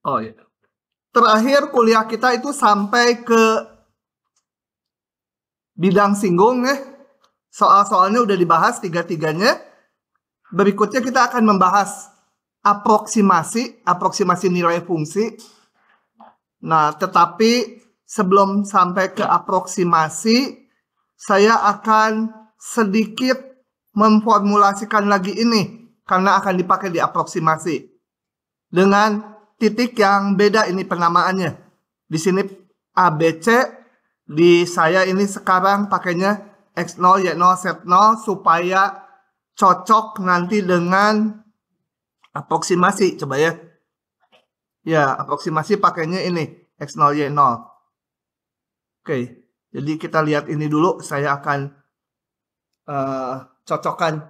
Oh ya. Terakhir kuliah kita itu sampai ke bidang singgung ya. Soal-soalnya udah dibahas tiga-tiganya. Berikutnya kita akan membahas aproksimasi nilai fungsi. Nah, tetapi sebelum sampai ke aproksimasi, saya akan sedikit memformulasikan lagi ini karena akan dipakai di aproksimasi dengan titik yang beda ini penamaannya. Di sini ABC, di saya ini sekarang pakainya X0, Y0, Z0 supaya cocok nanti dengan aproksimasi. Coba ya. Ya, aproksimasi pakainya ini X0, Y0. Oke, jadi kita lihat ini dulu. Saya akan cocokkan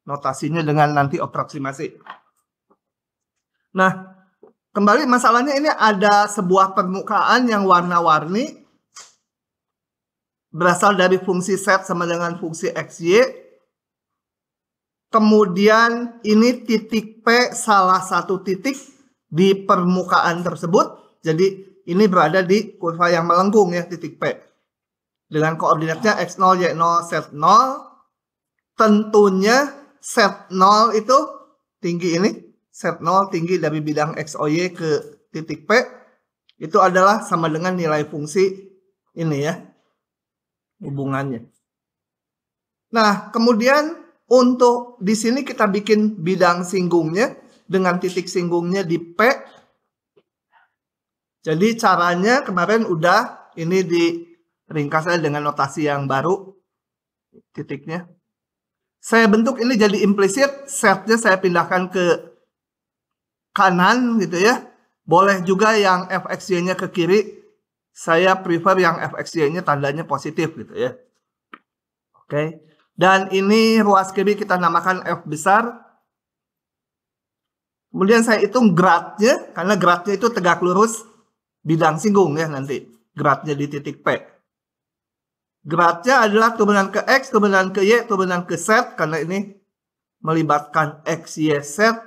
notasinya dengan nanti aproksimasi. Nah, kembali masalahnya ini ada sebuah permukaan yang warna-warni berasal dari fungsi Z sama dengan fungsi XY. Kemudian ini titik P salah satu titik di permukaan tersebut. Jadi ini berada di kurva yang melengkung ya, titik P. Dengan koordinatnya X0, Y0, Z0. Tentunya Z0 itu tinggi ini. Z0 tinggi dari bidang XOY ke titik P. Itu adalah sama dengan nilai fungsi ini ya. Hubungannya. Nah, kemudian untuk di sini kita bikin bidang singgungnya dengan titik singgungnya di P. Jadi caranya kemarin udah ini diringkas dengan notasi yang baru titiknya. Saya bentuk ini jadi implisit, setnya saya pindahkan ke kanan gitu ya. Boleh juga yang fxy-nya ke kiri. Saya prefer yang fxy-nya tandanya positif gitu ya. Oke. Dan ini ruas kiri kita namakan F besar. Kemudian saya hitung gradnya, karena gradnya itu tegak lurus bidang singgung ya nanti. Gradnya di titik P. Gradnya adalah turunan ke X, turunan ke Y, turunan ke Z. Karena ini melibatkan X, Y, Z.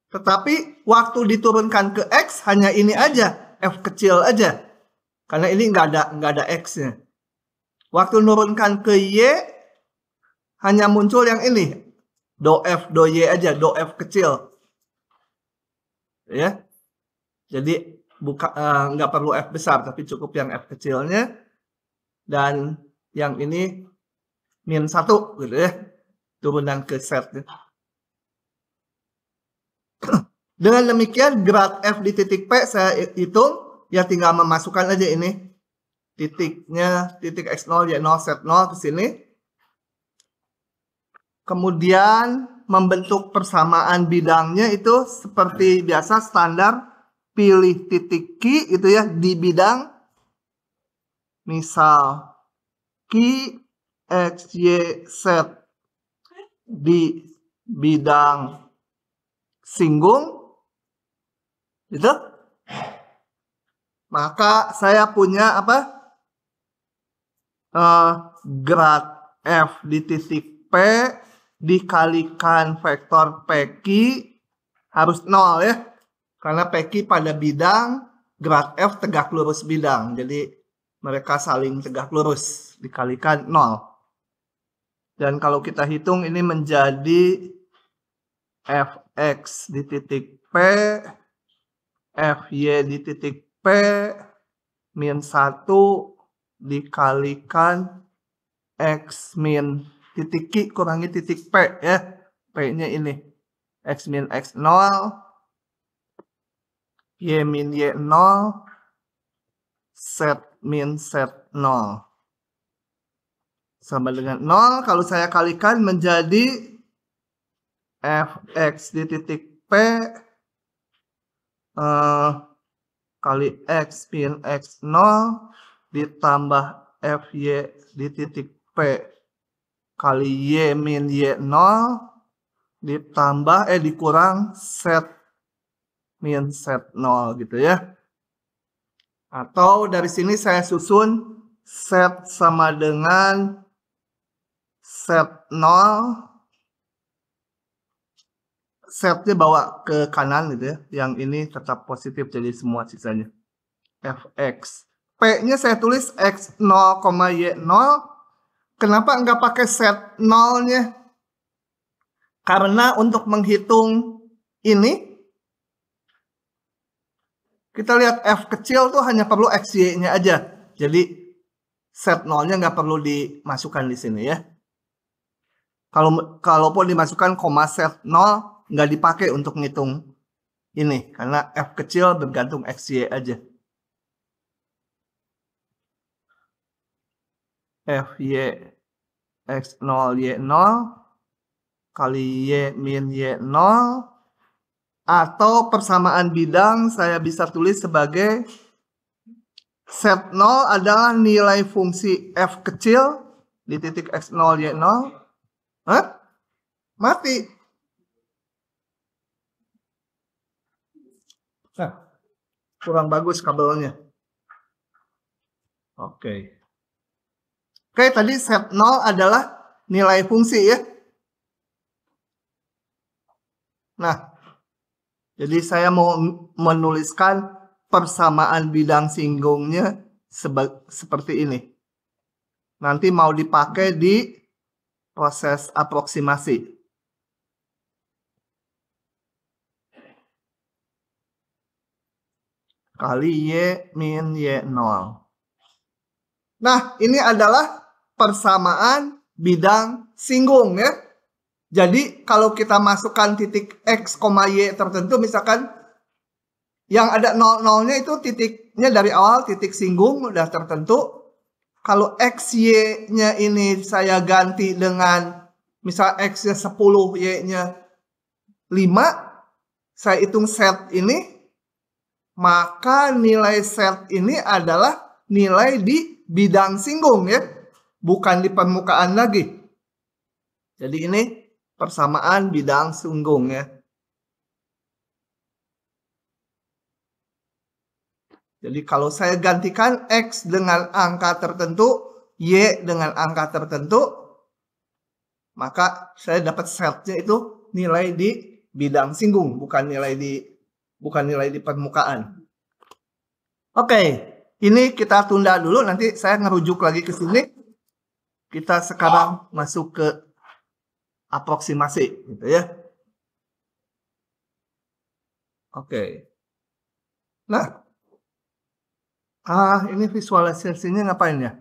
Tetapi waktu diturunkan ke X hanya ini aja. F kecil aja. Karena ini nggak ada X-nya. Waktu nurunkan ke Y, hanya muncul yang ini. Do F, do Y aja, do F kecil. Ya. Jadi nggak perlu F besar, tapi cukup yang F kecilnya. Dan yang ini min 1 gitu ya. Turunan ke Z. Dengan demikian grad F di titik P saya hitung. Ya tinggal memasukkan aja ini. Titiknya, titik X0, Y0, Z0 ke sini. Kemudian membentuk persamaan bidangnya itu seperti biasa standar. Pilih titik Q itu ya di bidang. Misal Q, X, Y, Z di bidang singgung. Gitu. Maka saya punya apa? Grad F di titik P dikalikan vektor PQ harus 0 ya. Karena PQ pada bidang, grad F tegak lurus bidang. Jadi mereka saling tegak lurus dikalikan 0. Dan kalau kita hitung ini menjadi Fx di titik P, Fy di titik P, min 1 dikalikan X min titik Q kurangi titik P ya. P-nya ini. X min X0, Y min Y0, Z min Z0. Sama dengan 0. Kalau saya kalikan menjadi Fx di titik P kali X min X0 ditambah Fy di titik P kali Y min Y0 ditambah dikurang Z min Z0 gitu ya. Atau dari sini saya susun Z sama dengan Z0 setnya bawa ke kanan gitu ya. Yang ini tetap positif jadi semua sisanya. Fx. P-nya saya tulis X 0, Y 0. Kenapa nggak pakai set 0-nya? Karena untuk menghitung ini, kita lihat F kecil tuh hanya perlu XY-nya aja. Jadi set 0-nya nggak perlu dimasukkan di sini ya. Kalaupun dimasukkan koma set 0, nggak dipakai untuk ngitung ini. Karena F kecil bergantung XY aja. Fy X0 Y0 kali Y min Y0, atau persamaan bidang saya bisa tulis sebagai set 0 adalah nilai fungsi F kecil di titik X0 Y0. Hah? Mati. Nah, kurang bagus kabelnya. Oke, tadi set 0 adalah nilai fungsi ya. Nah, jadi saya mau menuliskan persamaan bidang singgungnya seperti ini. Nanti mau dipakai di proses aproksimasi. Kali Y min Y0. Nah, ini adalah persamaan bidang singgung ya. Jadi kalau kita masukkan titik X, Y tertentu, misalkan yang ada 0-0-nya itu titiknya dari awal titik singgung udah tertentu. Kalau XY-nya ini saya ganti dengan misal X-nya 10, Y-nya 5, saya hitung set ini, maka nilai set ini adalah nilai di bidang singgung ya, bukan di permukaan lagi. Jadi ini persamaan bidang singgung ya. Jadi kalau saya gantikan X dengan angka tertentu, Y dengan angka tertentu, maka saya dapat setnya itu nilai di bidang singgung, bukan nilai di permukaan. Oke, ini kita tunda dulu, nanti saya ngerujuk lagi ke sini. Kita sekarang masuk ke aproksimasi gitu ya. Oke. Nah, ini visualisasinya ngapain ya?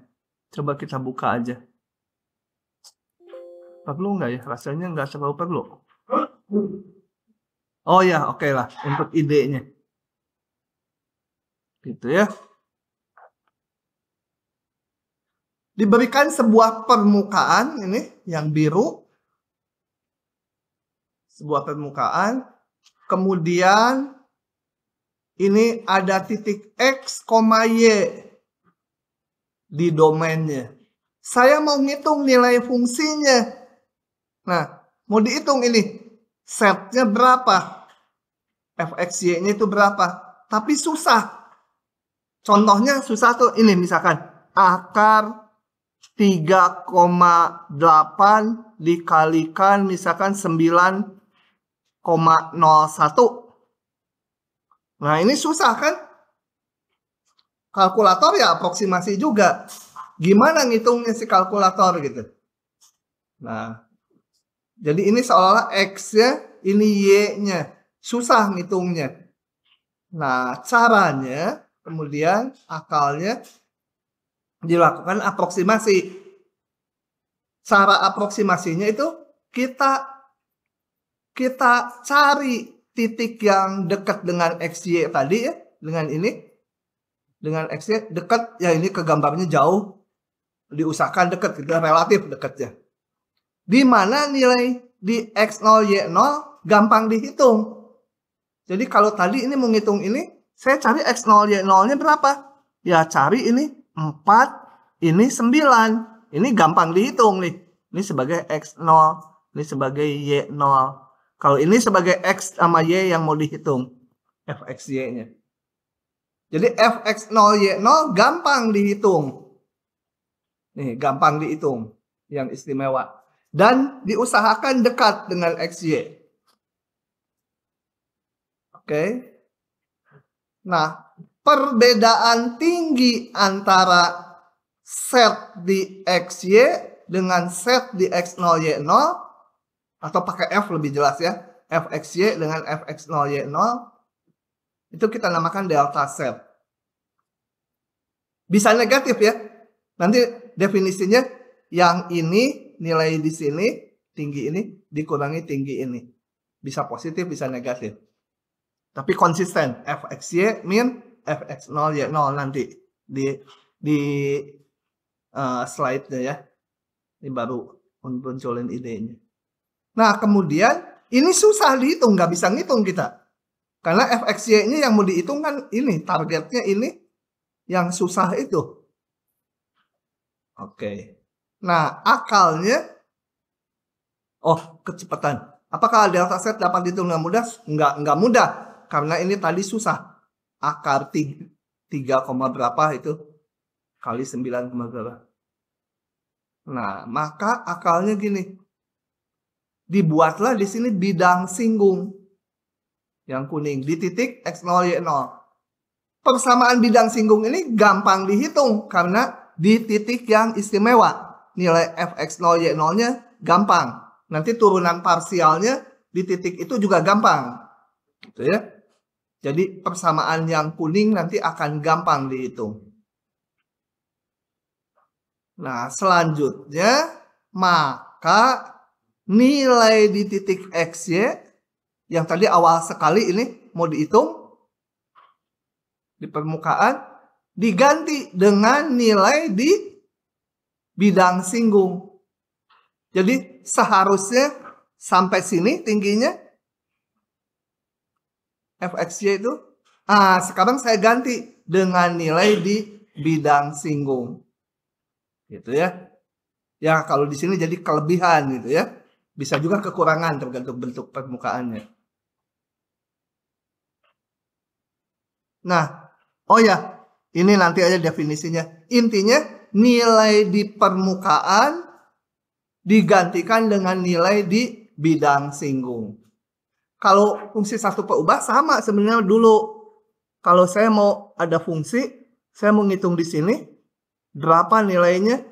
Coba kita buka aja. Perlu nggak ya? Rasanya nggak terlalu perlu. Oh ya, oke lah, untuk idenya. Gitu ya. Diberikan sebuah permukaan ini yang biru. Sebuah permukaan. Kemudian ini ada titik X, Y di domainnya. Saya mau ngitung nilai fungsinya. Nah, mau dihitung ini. Setnya berapa? Fxy-nya itu berapa? Tapi susah. Contohnya susah tuh ini misalkan. Akar 3,8 dikalikan misalkan 9,01. Nah ini susah kan? Kalkulator ya aproksimasi juga. Gimana ngitungnya si kalkulator gitu. Nah, jadi ini seolah-olah X-nya, ini Y-nya. Susah ngitungnya. Nah, caranya kemudian akalnya dilakukan aproksimasi. Cara aproksimasinya itu kita cari titik yang dekat dengan XY tadi ya, dengan ini. Dengan XY dekat, ya ini ke gambarnya jauh. Diusahakan dekat, gitu, relatif dekatnya. Di mana nilai di X0, Y0 gampang dihitung. Jadi kalau tadi ini mau ngitung ini, saya cari X0, Y0-nya berapa? Ya cari ini 4, ini 9. Ini gampang dihitung nih. Ini sebagai X0, ini sebagai Y0. Kalau ini sebagai X sama Y yang mau dihitung. Fxy-nya. Jadi Fx0, Y0 gampang dihitung. Nih, gampang dihitung. Yang istimewa. Dan diusahakan dekat dengan XY. Oke. Nah, perbedaan tinggi antara set di XY dengan set di X0 Y0, atau pakai F lebih jelas ya, Fxy dengan Fx0 Y0, itu kita namakan delta set. Bisa negatif ya. Nanti definisinya yang ini nilai di sini, tinggi ini dikurangi tinggi ini. Bisa positif, bisa negatif. Tapi konsisten, Fxy min Fx0 Y0 nanti di slide-nya ya. Ini baru munculin idenya. Nah, kemudian ini susah dihitung, nggak bisa ngitung kita. Karena Fxy-nya yang mau dihitung kan ini, targetnya ini yang susah itu. Oke. Nah, akalnya, kecepatan. Apakah delta set dapat dihitung dengan mudah? Nggak mudah. Karena ini tadi susah. Akar 3, berapa itu? Kali 9, berapa. Nah, maka akalnya gini. Dibuatlah di sini bidang singgung. Yang kuning. Di titik X0, Y0. Persamaan bidang singgung ini gampang dihitung. Karena di titik yang istimewa. Nilai Fx0, Y0-nya gampang. Nanti turunan parsialnya di titik itu juga gampang. Gitu ya. Jadi persamaan yang kuning nanti akan gampang dihitung. Nah, selanjutnya maka nilai di titik XY yang tadi awal sekali ini mau dihitung di permukaan diganti dengan nilai di bidang singgung. Jadi seharusnya sampai sini tingginya Fxy itu. Sekarang saya ganti dengan nilai di bidang singgung. Gitu ya. Ya, kalau di sini jadi kelebihan gitu ya. Bisa juga kekurangan tergantung bentuk permukaannya. Nah, ini nanti aja definisinya. Intinya nilai di permukaan digantikan dengan nilai di bidang singgung. Kalau fungsi satu peubah sama sebenarnya dulu. Kalau saya mau ada fungsi, saya mau ngitung di sini berapa nilainya,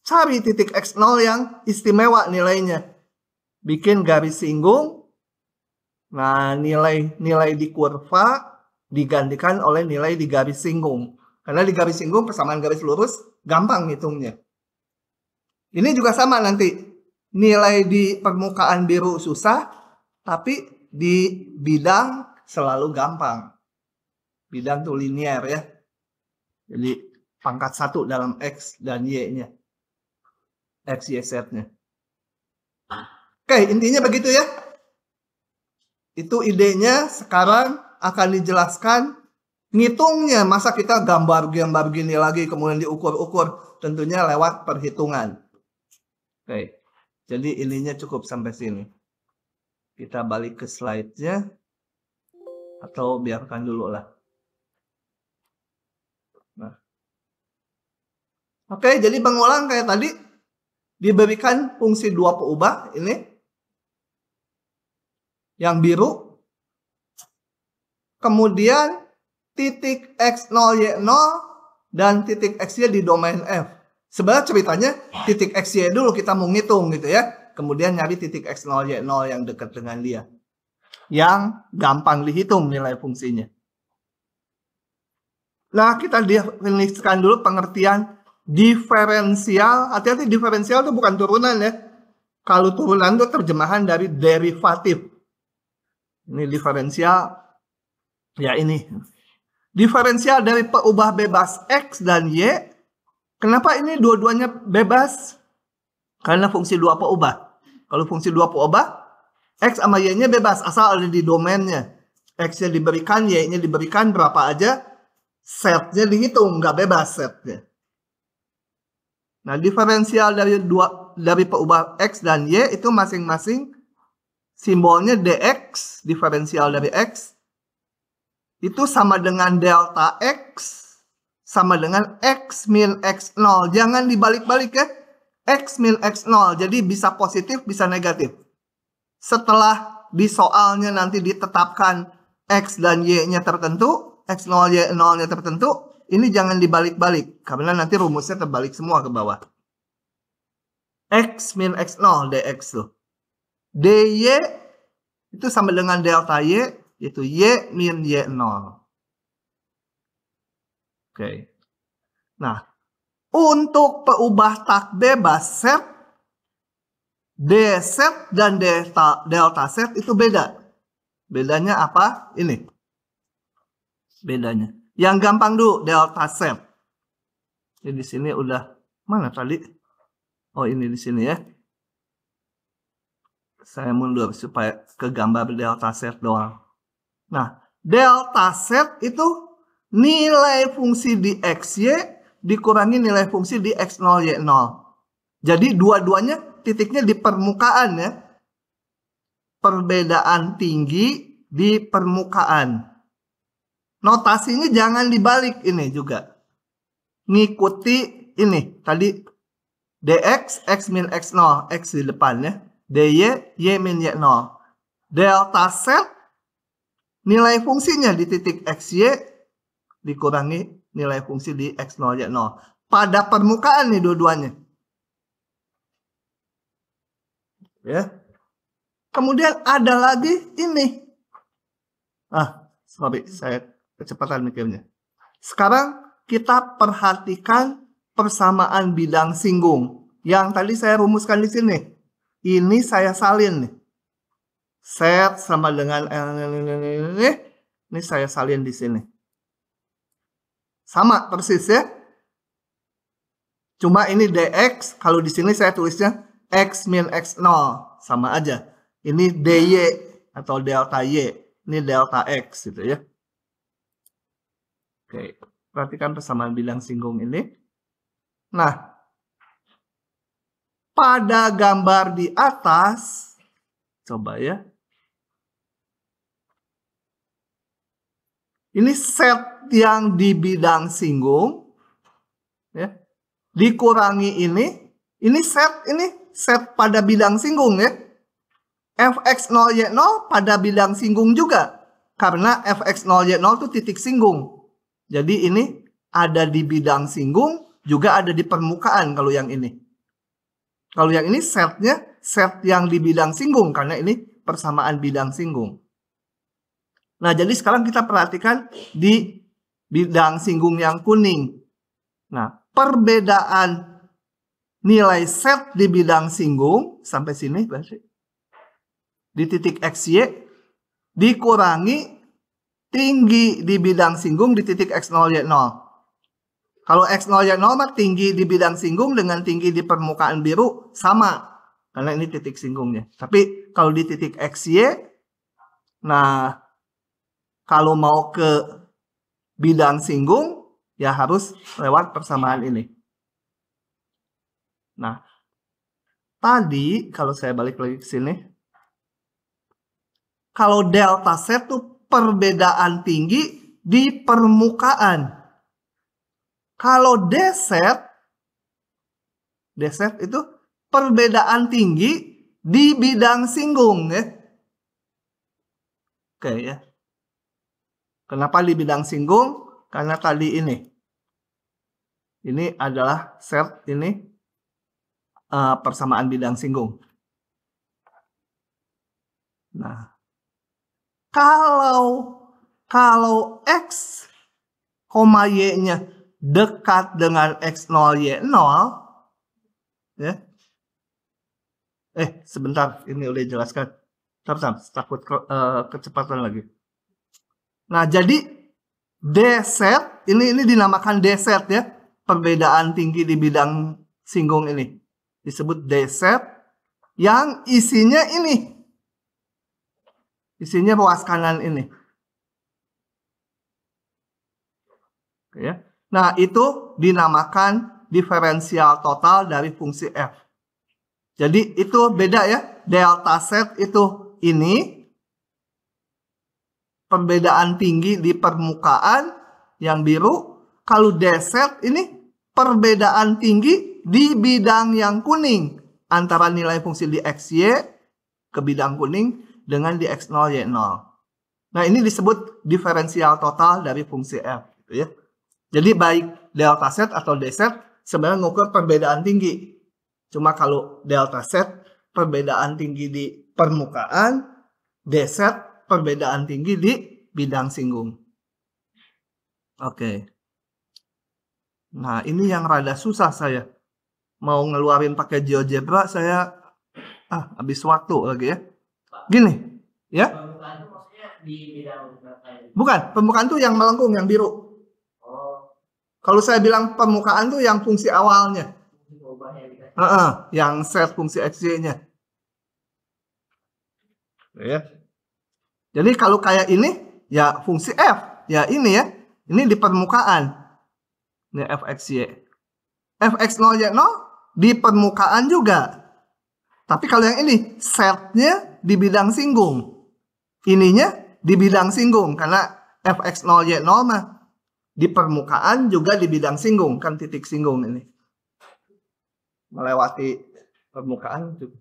cari titik X0 yang istimewa nilainya. Bikin garis singgung. Nah, nilai di kurva digantikan oleh nilai di garis singgung. Karena di garis singgung persamaan garis lurus gampang ngitungnya. Ini juga sama nanti. Nilai di permukaan biru susah, tapi di bidang selalu gampang. Bidang tuh linear ya. Jadi pangkat 1 dalam X dan Y-nya. X, Y, Z-nya. Oke, intinya begitu ya. Itu idenya. Sekarang akan dijelaskan ngitungnya. Masa kita gambar gini lagi kemudian diukur-ukur. Tentunya lewat perhitungan. Oke, jadi ininya cukup sampai sini. Kita balik ke slide-nya. Atau biarkan dulu lah. Nah. Oke, jadi pengulang kayak tadi. Diberikan fungsi dua peubah ini. Yang biru. Kemudian titik X0, Y0 dan titik XY di domain F. Sebenarnya ceritanya titik XY dulu kita mau ngitung gitu ya. Kemudian nyari titik X0, Y0 yang dekat dengan dia. Yang gampang dihitung nilai fungsinya. Nah, kita definisikan dulu pengertian diferensial. Hati-hati, diferensial itu bukan turunan ya. Kalau turunan itu terjemahan dari derivatif. Ini diferensial, ya ini. Diferensial dari peubah bebas X dan Y. Kenapa ini dua-duanya bebas? Karena fungsi dua peubah. Kalau fungsi dua peubah, X sama Y-nya bebas, asal ada di domainnya. X-nya diberikan, Y-nya diberikan berapa aja, setnya dihitung, nggak bebas setnya. Nah, diferensial dari peubah X dan Y itu masing-masing simbolnya dx, diferensial dari x, itu sama dengan delta x, sama dengan x min x0. Jangan dibalik-balik ya. X min x0. Jadi bisa positif, bisa negatif. Setelah di soalnya nanti ditetapkan X dan Y-nya tertentu, X0, Y0-nya tertentu, ini jangan dibalik-balik, karena nanti rumusnya terbalik semua ke bawah. X min X0, dx tuh. dy itu sama dengan delta Y, yaitu Y min Y0. Oke. Nah, untuk peubah tak bebas set, D set dan delta set itu beda. Bedanya apa? Ini. Bedanya. Yang gampang dulu, delta set. Jadi di sini udah, mana tadi? Oh, ini di sini ya. Saya mundur supaya ke gambar delta set doang. Nah, delta set itu nilai fungsi di XY dikurangi nilai fungsi di X0, Y0. Jadi dua-duanya titiknya di permukaan ya. Perbedaan tinggi di permukaan. Notasinya jangan dibalik ini juga. Ngikuti ini tadi dx, x min x0, x di depannya. dy, y min y0. Delta set nilai fungsinya di titik xy dikurangi nilai fungsi di x0, y0. Pada permukaan nih dua-duanya. Ya. Kemudian ada lagi ini. Sorry, saya kecepatan mikirnya. Sekarang kita perhatikan persamaan bidang singgung. Yang tadi saya rumuskan di sini. Ini saya salin nih. Set sama dengan ini saya salin di sini. Sama persis ya. Cuma ini dx, kalau di sini saya tulisnya x min x0, sama aja. Ini dy atau delta y, ini delta x gitu ya. Oke, perhatikan persamaan bidang singgung ini. Nah, pada gambar di atas, coba ya. Ini set yang di bidang singgung, ya, dikurangi ini set pada bidang singgung ya. Fx0, Y0 pada bidang singgung juga, karena Fx0, Y0 itu titik singgung. Jadi ini ada di bidang singgung, juga ada di permukaan kalau yang ini. Kalau yang ini setnya set yang di bidang singgung, karena ini persamaan bidang singgung. Nah, jadi sekarang kita perhatikan di bidang singgung yang kuning. Nah, perbedaan nilai set di bidang singgung, sampai sini berarti, di titik XY, dikurangi tinggi di bidang singgung di titik X0, Y0. Kalau X0, Y0 mah tinggi di bidang singgung dengan tinggi di permukaan biru sama. Karena ini titik singgungnya. Tapi kalau di titik XY, nah kalau mau ke bidang singgung, ya harus lewat persamaan ini. Nah, tadi kalau saya balik lagi ke sini, kalau delta set itu perbedaan tinggi di permukaan. Kalau D set itu perbedaan tinggi di bidang singgung ya. Oke ya. Kenapa di bidang singgung? Karena tadi ini. Ini adalah set ini persamaan bidang singgung. Nah, kalau X, Y-nya dekat dengan X0, Y0, ya. Sebentar, ini udah jelaskan. Takut kecepatan lagi. Nah, jadi D set, ini dinamakan D set ya. Perbedaan tinggi di bidang singgung ini. Disebut D set yang isinya ini. Isinya ruas kanan ini. Oke ya. Nah, itu dinamakan diferensial total dari fungsi f. Jadi itu beda ya. Delta set itu ini. Perbedaan tinggi di permukaan yang biru. Kalau D set ini perbedaan tinggi di bidang yang kuning. Antara nilai fungsi di XY ke bidang kuning dengan di X0, Y0. Nah, ini disebut diferensial total dari fungsi f, gitu ya. Jadi baik delta set atau d set sebenarnya ngukur perbedaan tinggi. Cuma kalau delta set perbedaan tinggi di permukaan, d set perbedaan tinggi di bidang singgung. Oke. Nah, ini yang rada susah saya. Mau ngeluarin pakai GeoGebra saya habis waktu lagi ya. Gini, ya. Permukaan itu maksudnya di bidang berapa? Bukan, permukaan tuh yang melengkung, yang biru. Oh, Kalau saya bilang permukaan tuh yang fungsi awalnya. berubahnya Yang set fungsi XY-nya. Ya. Jadi kalau kayak ini, ya fungsi F. Ya ini ya. Ini di permukaan. Ini Fxy. Fx0y0 di permukaan juga. Tapi kalau yang ini, setnya di bidang singgung. Ininya di bidang singgung. Karena Fx0y0 mah di permukaan juga di bidang singgung. Kan titik singgung ini. Melewati permukaan juga.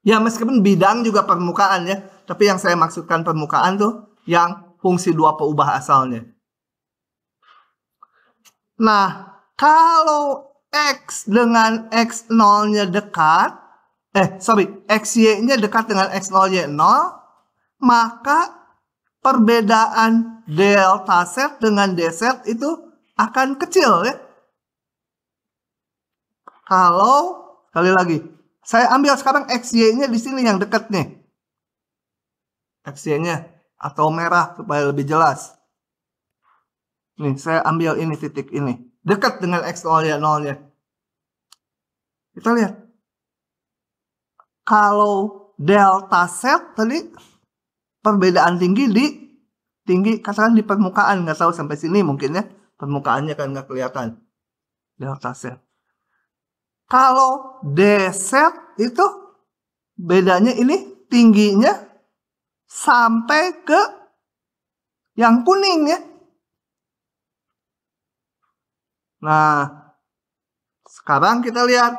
Ya meskipun bidang juga permukaan ya. Tapi yang saya maksudkan permukaan tuh yang fungsi dua peubah asalnya. Nah, kalau X dengan X0-nya dekat, XY-nya dekat dengan X0Y0, maka perbedaan delta set dengan D set itu akan kecil ya. Kalau, sekali lagi, saya ambil sekarang XY-nya di sini yang dekat nih. XY-nya atau merah supaya lebih jelas. Nih, saya ambil ini titik ini. Dekat dengan X0-nya. Kita lihat. Kalau delta set tadi perbedaan tinggi katakan di permukaan. Nggak tahu sampai sini mungkin ya. Permukaannya kan nggak kelihatan. Delta set. Kalau D set itu bedanya ini tingginya sampai ke yang kuning ya. Nah, sekarang kita lihat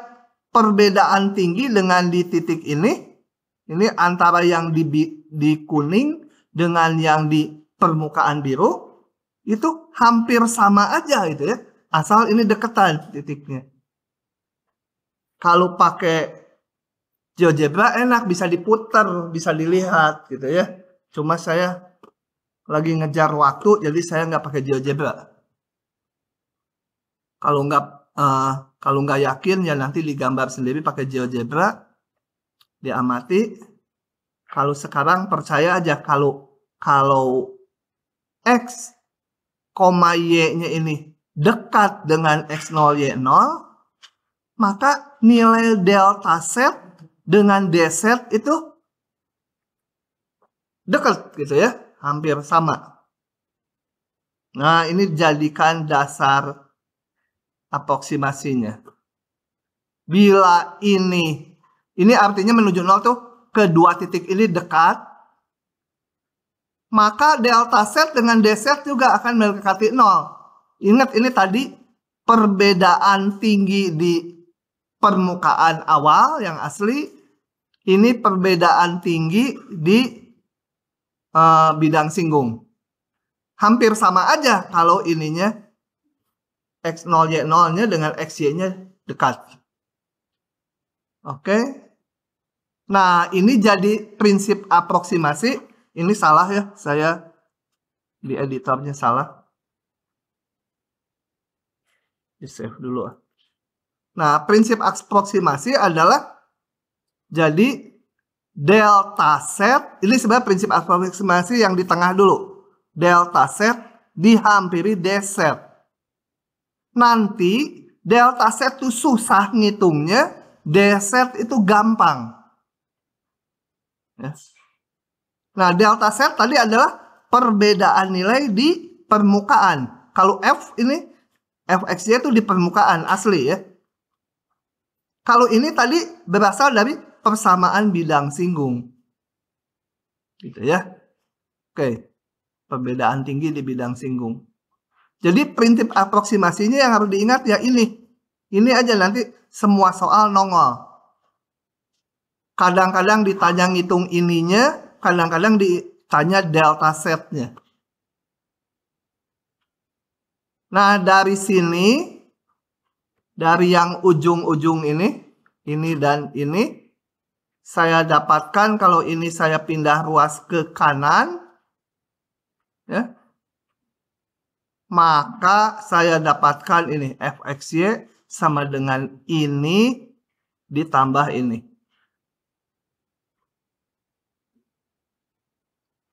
perbedaan tinggi dengan di titik ini antara yang di kuning dengan yang di permukaan biru itu hampir sama aja gitu ya. Asal ini deketan titiknya. Kalau pakai GeoGebra enak, bisa diputar, bisa dilihat gitu ya. Cuma saya lagi ngejar waktu, jadi saya nggak pakai GeoGebra. Kalau nggak yakin ya nanti digambar sendiri pakai GeoGebra, diamati. Kalau sekarang percaya aja kalau X, Y-nya ini dekat dengan X0Y0, maka nilai delta set dengan D set itu dekat gitu ya, hampir sama. Nah, ini jadikan dasar aproksimasinya. Bila ini artinya menuju 0 tuh kedua titik ini dekat, maka delta set dengan D set juga akan mendekati 0. Ingat ini tadi perbedaan tinggi di permukaan awal yang asli, ini perbedaan tinggi di bidang singgung. Hampir sama aja kalau ininya X0Y0-nya dengan XY-nya dekat. Oke. Nah, ini jadi prinsip aproksimasi. Ini salah ya, saya di editornya salah. Di save dulu. Nah, prinsip aproksimasi adalah jadi delta set, ini sebenarnya prinsip aproksimasi yang di tengah dulu. Delta set dihampiri D set. Nanti delta set itu susah ngitungnya, D set itu gampang. Yes. Nah, delta set tadi adalah perbedaan nilai di permukaan. Kalau F ini, Fxy itu di permukaan asli ya. Kalau ini tadi berasal dari persamaan bidang singgung. Gitu ya. Oke. Perbedaan tinggi di bidang singgung. Jadi prinsip aproksimasinya yang harus diingat ya ini. Ini aja nanti semua soal nongol. Kadang-kadang ditanya ngitung ininya, kadang-kadang tanya delta setnya. Nah, dari sini, dari yang ujung-ujung ini dan ini, saya dapatkan kalau ini saya pindah ruas ke kanan, ya, maka saya dapatkan ini fxy sama dengan ini ditambah ini.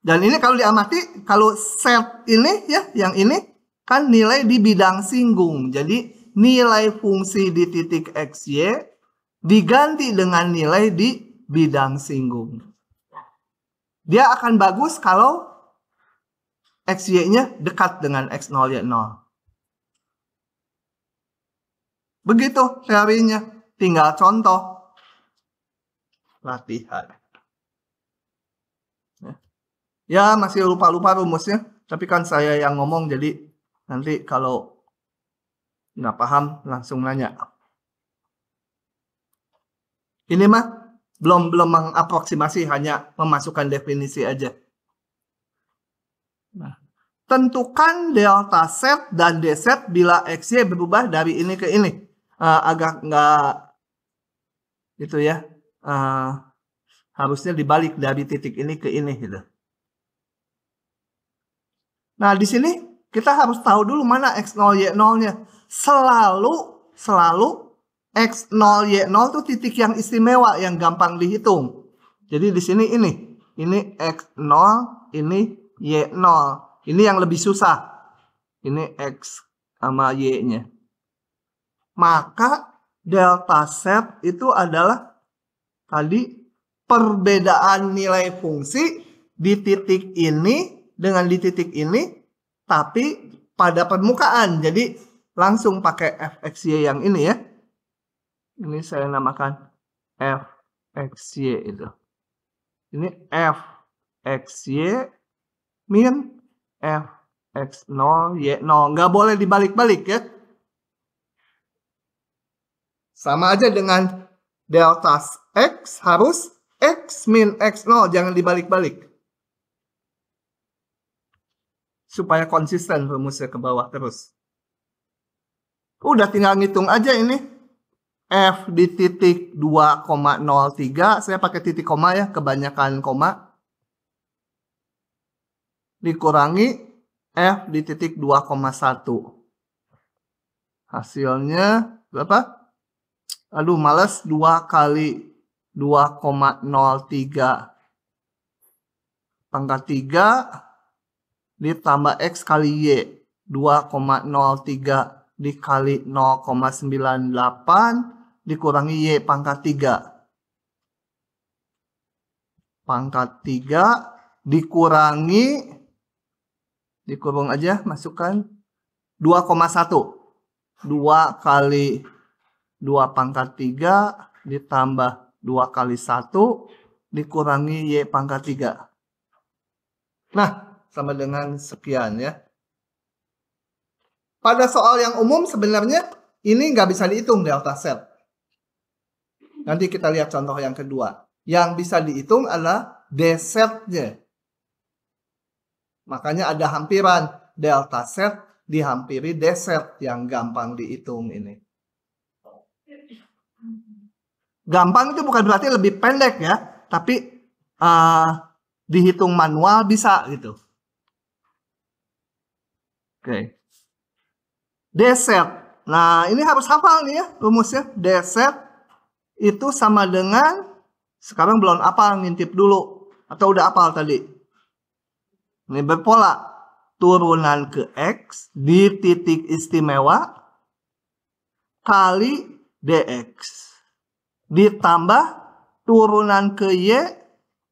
Dan ini kalau diamati, kalau set ini ya, yang ini kan nilai di bidang singgung. Jadi nilai fungsi di titik xy diganti dengan nilai di bidang singgung. Dia akan bagus kalau xy-nya dekat dengan x0, y0. Begitu teorinya. Tinggal contoh. Latihan. Ya, masih lupa-lupa rumusnya. Tapi kan saya yang ngomong, jadi nanti kalau nggak paham langsung nanya. Ini mah belum mengaproksimasi, hanya memasukkan definisi aja. Nah, tentukan delta set dan d set bila xy berubah dari ini ke ini. Agak nggak gitu ya. Harusnya dibalik dari titik ini ke ini gitu. Nah, di sini kita harus tahu dulu mana x0, y0-nya. Selalu x0, y0 itu titik yang istimewa, yang gampang dihitung. Jadi di sini ini x0, ini y0. Ini yang lebih susah. Ini x sama y-nya. Maka delta set itu adalah tadi perbedaan nilai fungsi di titik ini dengan di titik ini, tapi pada permukaan. Jadi langsung pakai fxy yang ini ya. Ini saya namakan fxy itu. Ini fxy min fx0 y0. Nggak boleh dibalik-balik ya. Sama aja dengan delta x harus x min x0. Jangan dibalik-balik. Supaya konsisten rumusnya ke bawah terus. Udah tinggal ngitung aja ini. F di titik 2,03, saya pakai titik koma ya, kebanyakan koma. Dikurangi F di titik 2,1. Hasilnya berapa? Aduh, males, 2 kali 2,03 pangkat 3 ditambah X kali Y. 2,03 dikali 0,98 dikurangi Y pangkat 3. Pangkat 3 dikurangi, dikurung aja, masukkan 2,1. 2 kali 2 pangkat 3 ditambah 2 kali 1 dikurangi Y pangkat 3. Nah, sama dengan sekian ya. Pada soal yang umum sebenarnya ini nggak bisa dihitung delta set. Nanti kita lihat contoh yang kedua. Yang bisa dihitung adalah d setnya. Makanya ada hampiran delta set dihampiri d set yang gampang dihitung ini. Gampang itu bukan berarti lebih pendek ya, tapi dihitung manual bisa gitu. Oke. D set. Nah, ini harus hafal nih ya rumusnya. D set itu sama dengan, sekarang belum hafal, ngintip dulu. Atau udah hafal tadi? Ini berpola. Turunan ke X di titik istimewa kali DX. Ditambah turunan ke Y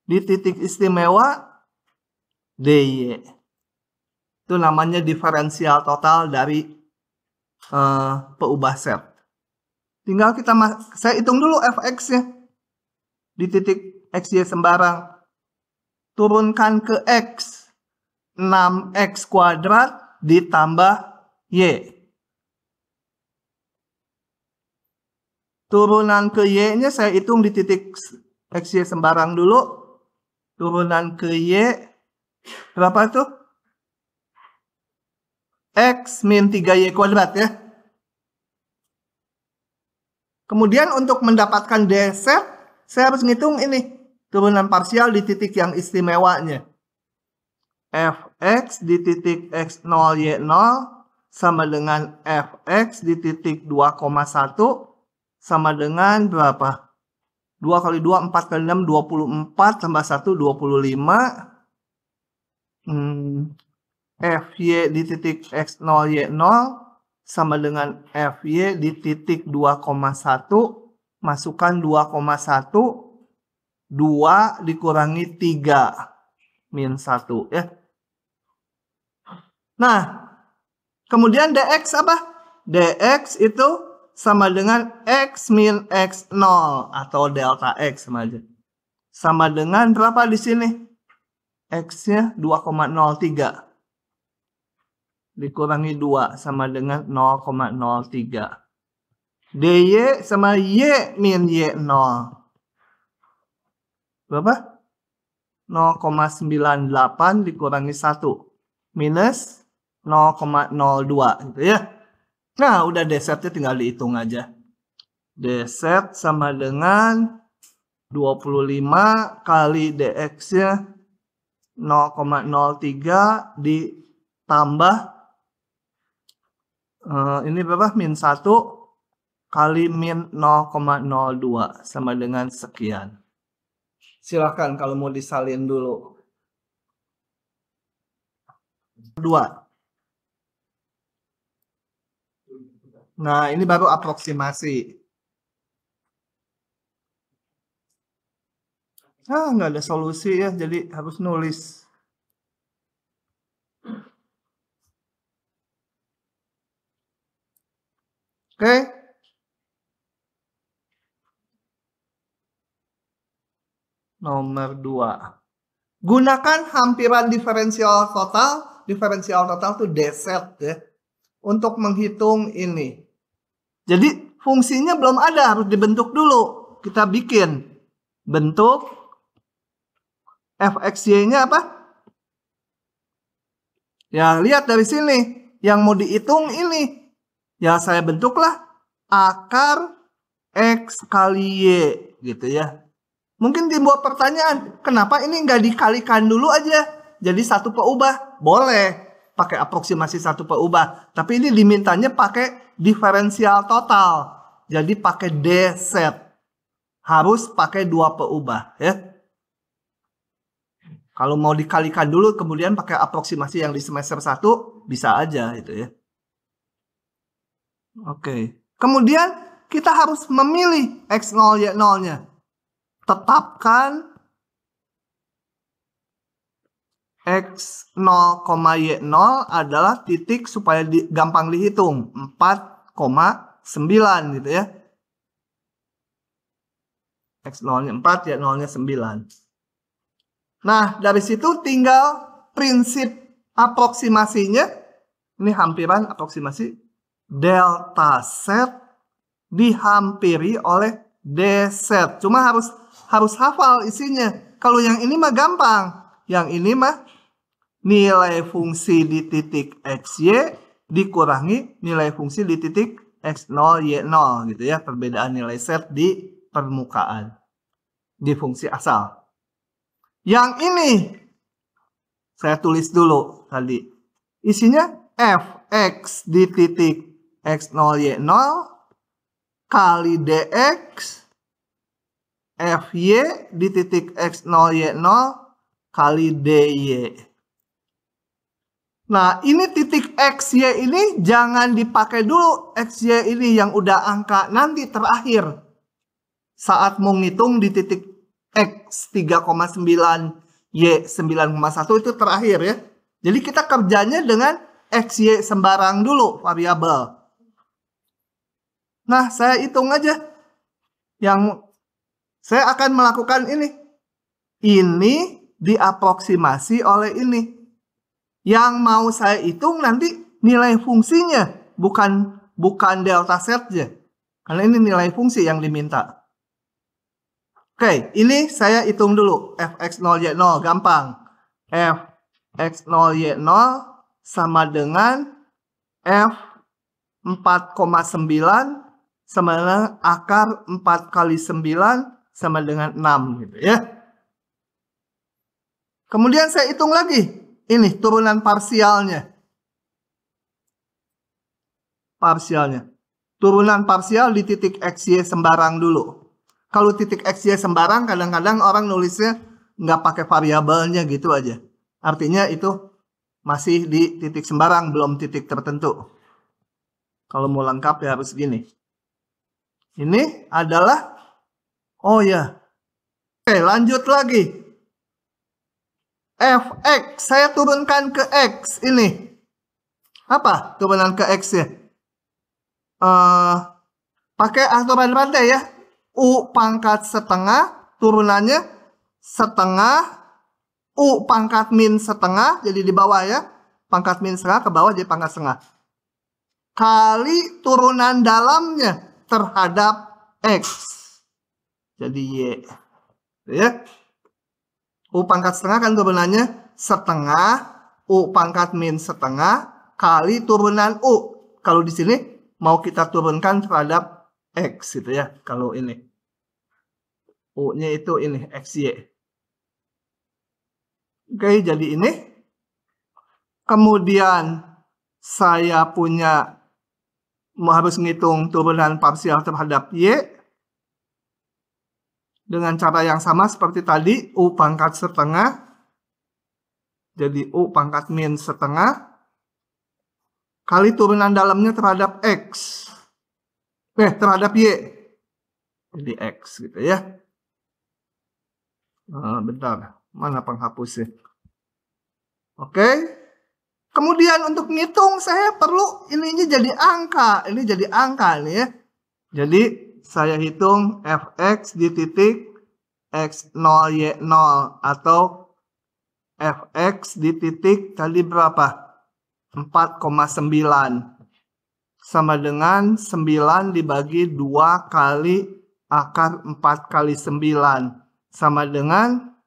di titik istimewa DY. Itu namanya diferensial total dari peubah set. Tinggal saya hitung dulu fx-nya. Di titik xy sembarang. Turunkan ke x. 6x kuadrat ditambah y. Turunan ke y-nya saya hitung di titik xy sembarang dulu. Turunan ke y Berapa itu? X min 3Y kuadrat ya. Kemudian untuk mendapatkan dz, saya harus ngitung ini. Turunan parsial di titik yang istimewanya. Fx di titik x0, y0 sama dengan fx di titik 2,1 sama dengan berapa? 2 kali 2, 4 kali 6, 24 tambah 1, 25. Fy di titik x0, y0 sama dengan Fy di titik 2,1 masukkan 2,1 2 dikurangi 3 min 1 ya. Nah, kemudian dx apa? Dx itu sama dengan x min x0 atau delta x sama aja. Sama dengan berapa di sini? X-nya 2,03 dikurangi 2 sama dengan 0,03. dy sama y min y0. Berapa? 0,98 dikurangi 1 minus 0,02 gitu ya. Nah, udah dz-nya tinggal dihitung aja. Dz sama dengan 25 kali dx-nya 0,03 ditambah ini berapa? Min 1 kali min 0,02 sama dengan sekian. Silahkan kalau mau disalin dulu. 2. Nah, ini baru aproksimasi. Nggak ada solusi ya, jadi harus nulis. Oke. Nomor 2. Gunakan hampiran diferensial total. Diferensial total itu dz ya. Untuk menghitung ini. Jadi fungsinya belum ada, harus dibentuk dulu. Kita bikin. Bentuk fxy-nya apa? Ya, lihat dari sini. Yang mau dihitung ini. Ya, saya bentuklah akar x kali y gitu ya. Mungkin timbul pertanyaan, kenapa ini nggak dikalikan dulu aja? Jadi 1 per ubah. Boleh pakai aproksimasi 1 per ubah. Tapi ini dimintanya pakai diferensial total. Jadi pakai dz. Harus pakai 2 per ubah ya. Kalau mau dikalikan dulu kemudian pakai aproksimasi yang di semester 1 bisa aja gitu ya. Oke. Kemudian kita harus memilih x0 y0-nya. Tetapkan x0, y0 adalah titik supaya gampang dihitung 4,9 gitu ya. X0-nya 4, y0-nya 9. Nah, dari situ tinggal prinsip aproksimasinya. Ini hampiran aproksimasi. Delta Z dihampiri oleh dz. Cuma harus hafal isinya. Kalau yang ini mah gampang. Yang ini mah nilai fungsi di titik xy dikurangi nilai fungsi di titik x0, y0 gitu ya. Perbedaan nilai z di permukaan. Di fungsi asal. Yang ini saya tulis dulu tadi. Isinya fx di titik x0, y0 kali dx fy di titik x0, y0 kali dy. Nah, ini titik xy ini jangan dipakai dulu. Xy ini yang udah angka nanti terakhir. Saat mau ngitung di titik x 3,9, y 9,1 itu terakhir ya. Jadi kita kerjanya dengan xy sembarang dulu variabel. Nah, saya hitung aja. Yang saya akan melakukan ini. Ini diaproksimasi oleh ini. Yang mau saya hitung nanti nilai fungsinya. Bukan delta Z-nya. Karena ini nilai fungsi yang diminta. Oke, ini saya hitung dulu. Fx0, y0, gampang. X0 Y0 sama dengan F 4,9 sama dengan akar 4 kali 9 sama dengan 6 gitu ya. Kemudian saya hitung lagi. Ini turunan parsialnya. Turunan parsial di titik XY sembarang dulu. Kalau titik XY sembarang kadang-kadang orang nulisnya nggak pakai variabelnya gitu aja. Artinya itu masih di titik sembarang, belum titik tertentu. Kalau mau lengkap ya harus gini. Ini adalah, oh ya. Oke, lanjut lagi. Fx, saya turunkan ke X ini. Apa turunan ke X ya? Pakai aturan rantai ya. U pangkat setengah, turunannya setengah. U pangkat min setengah, jadi di bawah ya. Pangkat min setengah ke bawah jadi pangkat setengah. Kali turunan dalamnya terhadap X. Jadi Y. Ya. U pangkat setengah kan turunannya setengah. U pangkat min setengah kali turunan U. Kalau di sini mau kita turunkan terhadap X gitu ya. Kalau ini. U-nya itu ini, XY. Oke, jadi ini. Kemudian saya punya harus ngitung turunan parsial terhadap Y. Dengan cara yang sama seperti tadi, U pangkat setengah. Jadi U pangkat min setengah. Kali turunan dalamnya terhadap X. Terhadap Y. Jadi X gitu ya. Bentar, mana penghapusnya? Oke. Kemudian untuk ngitung saya perlu ininya jadi angka. Ini jadi angka nih ya. Jadi saya hitung Fx di titik X0 Y0 atau Fx di titik tadi berapa? 4,9 sama dengan 9 dibagi 2 kali akar 4 kali 9 sama dengan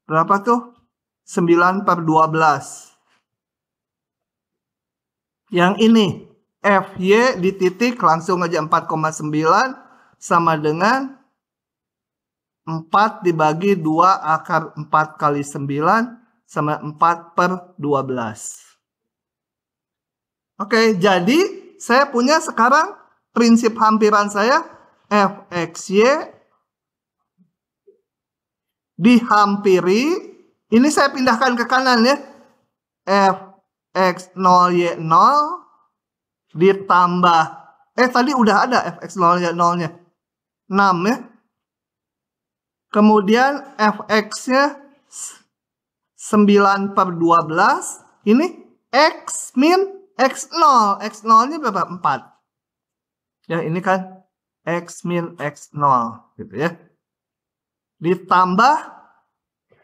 berapa tuh? 9 per 12. Yang ini Fy di titik langsung aja 4,9 sama dengan 4 dibagi 2 akar 4 kali 9 sama 4 per 12. Oke, jadi saya punya sekarang prinsip hampiran saya Fxy dihampiri. Ini saya pindahkan ke kanan ya. Fx0 Y0 ditambah. Tadi udah ada Fx0 Y0-nya. 6 ya. Kemudian Fx-nya 9 per 12. Ini X min X0. X0-nya berapa? 4. Ya, ini kan X min X0. Gitu ya. Ditambah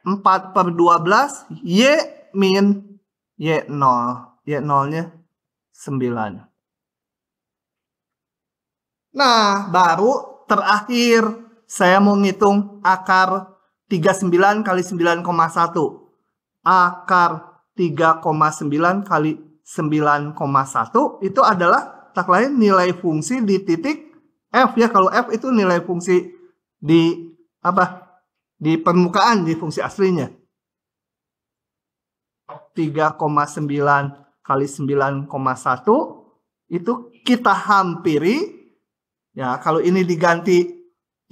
4 per 12. Y min Y0. Y0-nya 9. Nah, baru terakhir saya mau ngitung akar 39 kali 9,1. Akar 3,9 kali 9,1 itu adalah tak lain nilai fungsi di titik F ya. Kalau F itu nilai fungsi di apa? Di permukaan, di fungsi aslinya. 3,9 kali 9,1 itu kita hampiri. Ya, kalau ini diganti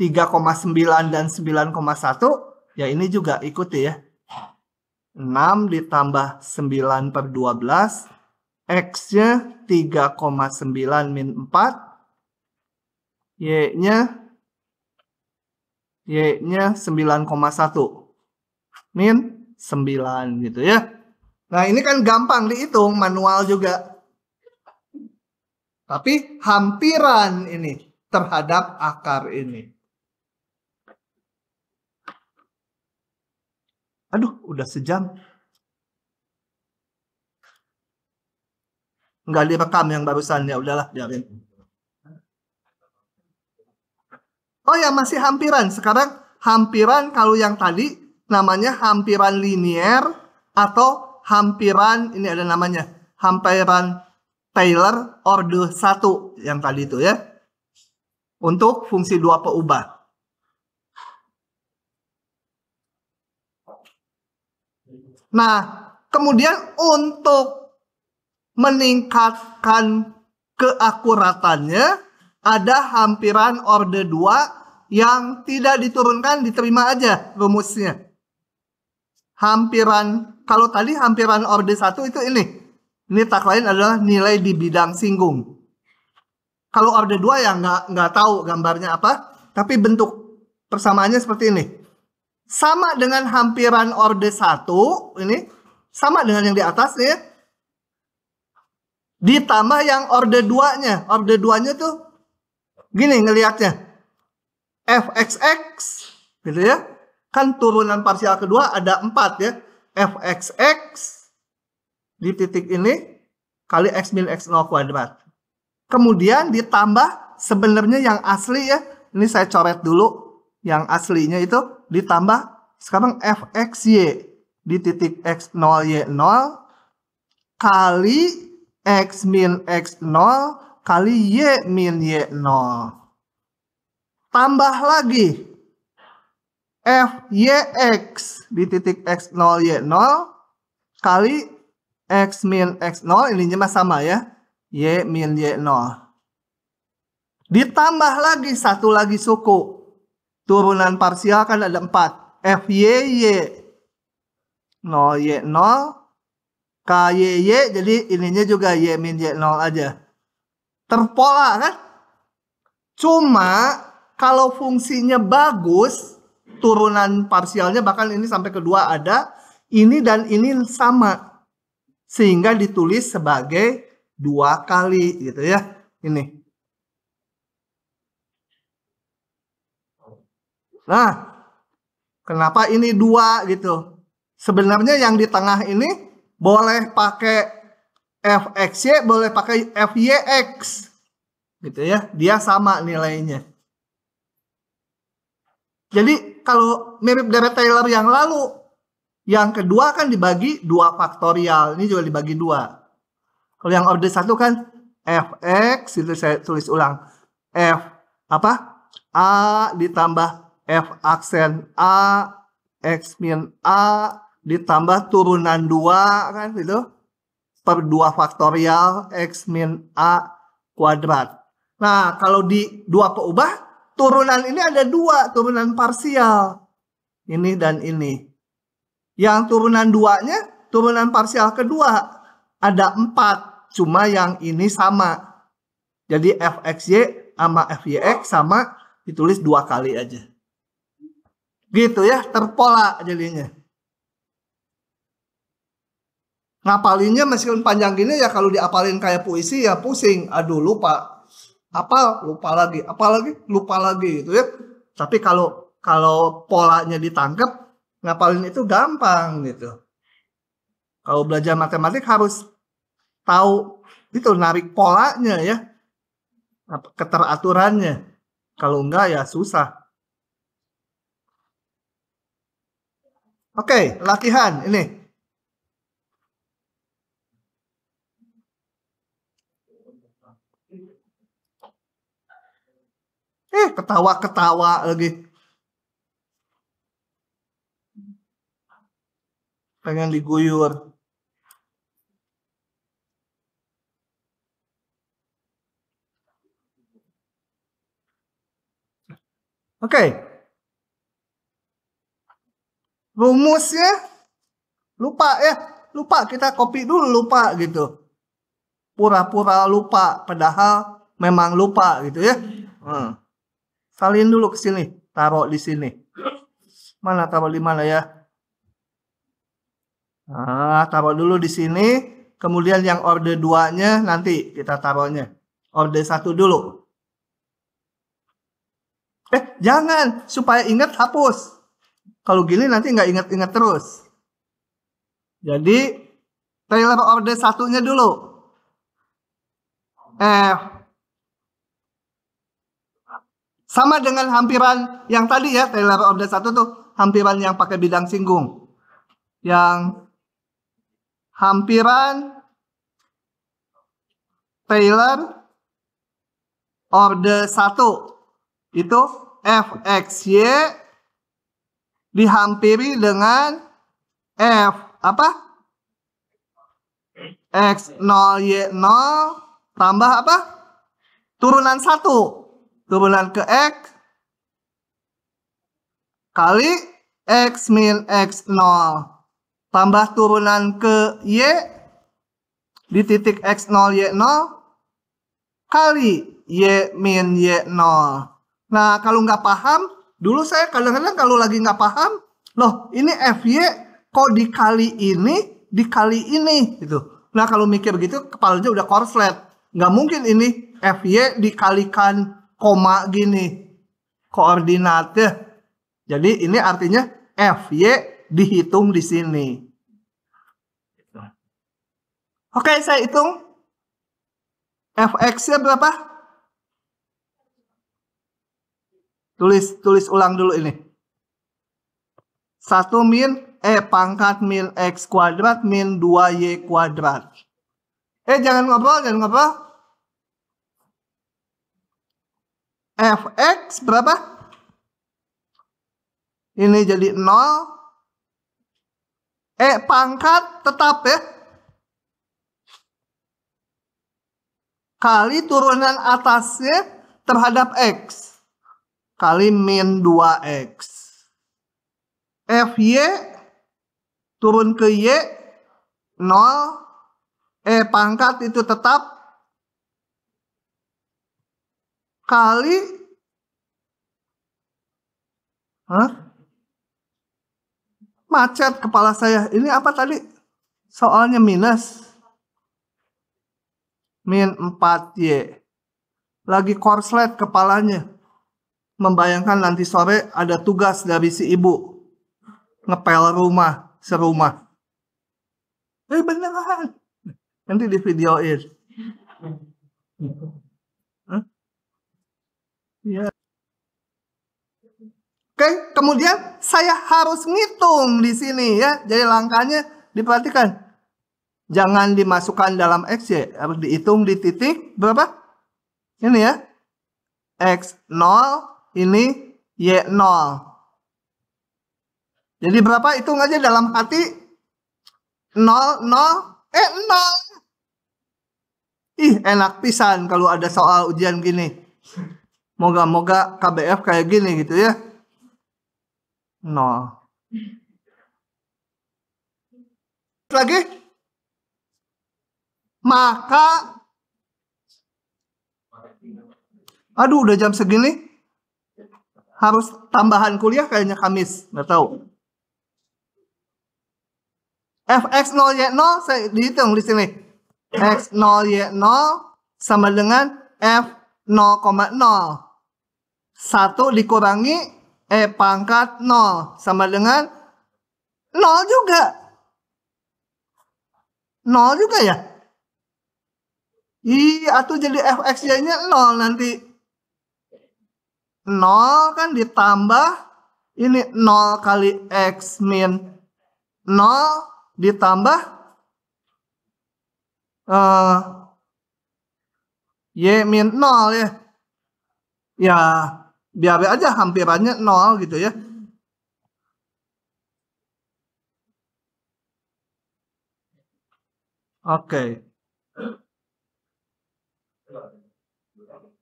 3,9 dan 9,1, ya ini juga ikuti ya. 6 ditambah 9 per 12, X-nya 3,9 min 4, Y-nya 9,1 min 9 gitu ya. Nah, ini kan gampang dihitung, manual juga. Tapi hampiran ini terhadap akar ini. Aduh, udah sejam. Nggak direkam yang barusan, ya udahlah, biarin. Oh ya, masih hampiran. Sekarang hampiran kalau yang tadi namanya hampiran linier atau hampiran, ini ada namanya, hampiran Taylor order 1 yang tadi itu ya. Untuk fungsi dua peubah. Nah, kemudian untuk meningkatkan keakuratannya, ada hampiran orde 2 yang tidak diturunkan, diterima aja rumusnya. Hampiran, kalau tadi hampiran orde 1 itu ini. Ini tak lain adalah nilai di bidang singgung. Kalau orde 2 ya nggak tahu gambarnya apa, tapi bentuk persamaannya seperti ini. Sama dengan hampiran orde 1, ini sama dengan yang di atas ya. Ditambah yang orde 2-nya. Orde 2-nya tuh gini ngelihatnya. Fxx gitu ya. Kan turunan parsial kedua ada 4 ya. Fxx di titik ini kali x min x0 kuadrat. Kemudian ditambah sebenarnya yang asli ya. Ini saya coret dulu. Yang aslinya itu ditambah sekarang fxy di titik x0 y0 kali x min x0 kali y min y0. Tambah lagi fyx di titik x0 y0 kali x min x0, ininya mah sama ya, y min y0. Ditambah lagi satu lagi suku. Turunan parsial kan ada 4. Fyy 0y0 kyy, jadi ininya juga y min y0 aja. Terpola kan? Cuma kalau fungsinya bagus, turunan parsialnya bahkan ini sampai kedua ada, ini dan ini sama. Sehingga ditulis sebagai 2 kali gitu ya. Ini. Nah, kenapa ini 2 gitu? Sebenarnya yang di tengah ini boleh pakai fxy, boleh pakai fyx. Gitu ya, dia sama nilainya. Jadi kalau mirip dari Taylor yang lalu, yang kedua kan dibagi 2 faktorial, ini juga dibagi 2. Kalau yang orde 1 kan fx, itu saya tulis ulang, f apa? A ditambah f aksen A, x min A, ditambah turunan 2 kan itu, per 2 faktorial x min A kuadrat. Nah, kalau di 2 peubah, turunan ini ada 2, turunan parsial. Ini dan ini. Yang turunan 2-nya, turunan parsial kedua, ada 4, cuma yang ini sama. Jadi fxy sama fyx sama, ditulis 2 kali aja. Gitu ya, terpola jadinya. Ngapalinnya meskipun panjang gini ya, kalau diapalin kayak puisi ya pusing. Aduh lupa. Apa lupa lagi, apalagi lupa lagi gitu ya. Tapi kalau polanya ditangkap, ngapalin itu gampang gitu. Kalau belajar matematik harus tahu itu, narik polanya ya, keteraturannya. Kalau enggak ya susah. Oke, latihan ini. Ketawa-ketawa lagi. Pengen diguyur. Oke. Rumusnya lupa ya. Lupa, kita copy dulu lupa gitu. Pura-pura lupa, padahal memang lupa gitu ya. Salin dulu ke sini, taruh di sini. Mana taruh di mana ya? Nah, taruh dulu di sini. Kemudian yang orde 2-nya nanti kita taruhnya. Orde 1 dulu. Jangan, supaya ingat hapus. Kalau gini nanti nggak ingat-ingat terus. Jadi Taylor orde 1-nya dulu. F sama dengan hampiran yang tadi ya, Taylor orde 1 tuh hampiran yang pakai bidang singgung. Yang hampiran Taylor orde 1 itu fxy dihampiri dengan f apa? x0 y0 tambah apa? Turunan 1. Turunan ke x kali x min x0 tambah turunan ke y di titik x0 y0 kali y min y0. Nah, kalau nggak paham, dulu saya kadang-kadang kalau lagi nggak paham, loh ini fy kok dikali ini gitu. Nah, kalau mikir gitu kepalanya udah korslet. Nggak mungkin ini fy dikalikan koma gini koordinatnya. Jadi ini artinya fy dihitung di sini. Oke, saya hitung fx-nya berapa? Tulis ulang dulu ini. 1 min pangkat min x kuadrat min 2y kuadrat. Jangan ngobrol. Fx berapa? Ini jadi 0. Pangkat tetap ya. Kali turunan atasnya terhadap x. Kali min 2x. Fy turun ke y 0. Pangkat itu tetap. Kali. Macet kepala saya. Ini apa tadi? Soalnya minus. Min 4y. Lagi korslet kepalanya. Membayangkan nanti sore ada tugas dari si ibu. Ngepel rumah. Serumah. Beneran. Nanti di videoin. Ya. Oke, kemudian saya harus ngitung di sini ya. Jadi langkahnya diperhatikan. Jangan dimasukkan dalam x ya. Harus dihitung di titik berapa? Ini ya. X0 ini Y0. Jadi berapa? Hitung aja dalam hati. 0, 0, 0. Ih, enak pisan kalau ada soal ujian gini. Moga-moga KBF kayak gini gitu ya. 0. Lagi. Maka aduh, udah jam segini. Harus tambahan kuliah kayaknya Kamis. Nggak tahu. Fx0y0 saya dihitung di sini. X0y0 sama dengan F0,0. 1 dikurangi pangkat 0 sama dengan 0 juga. 0 juga ya? Iya, atau jadi fxy-nya 0 nanti. 0 kan ditambah ini 0 kali x min 0 ditambah y min 0 ya. Ya, biar aja hampirannya 0 gitu ya. Oke.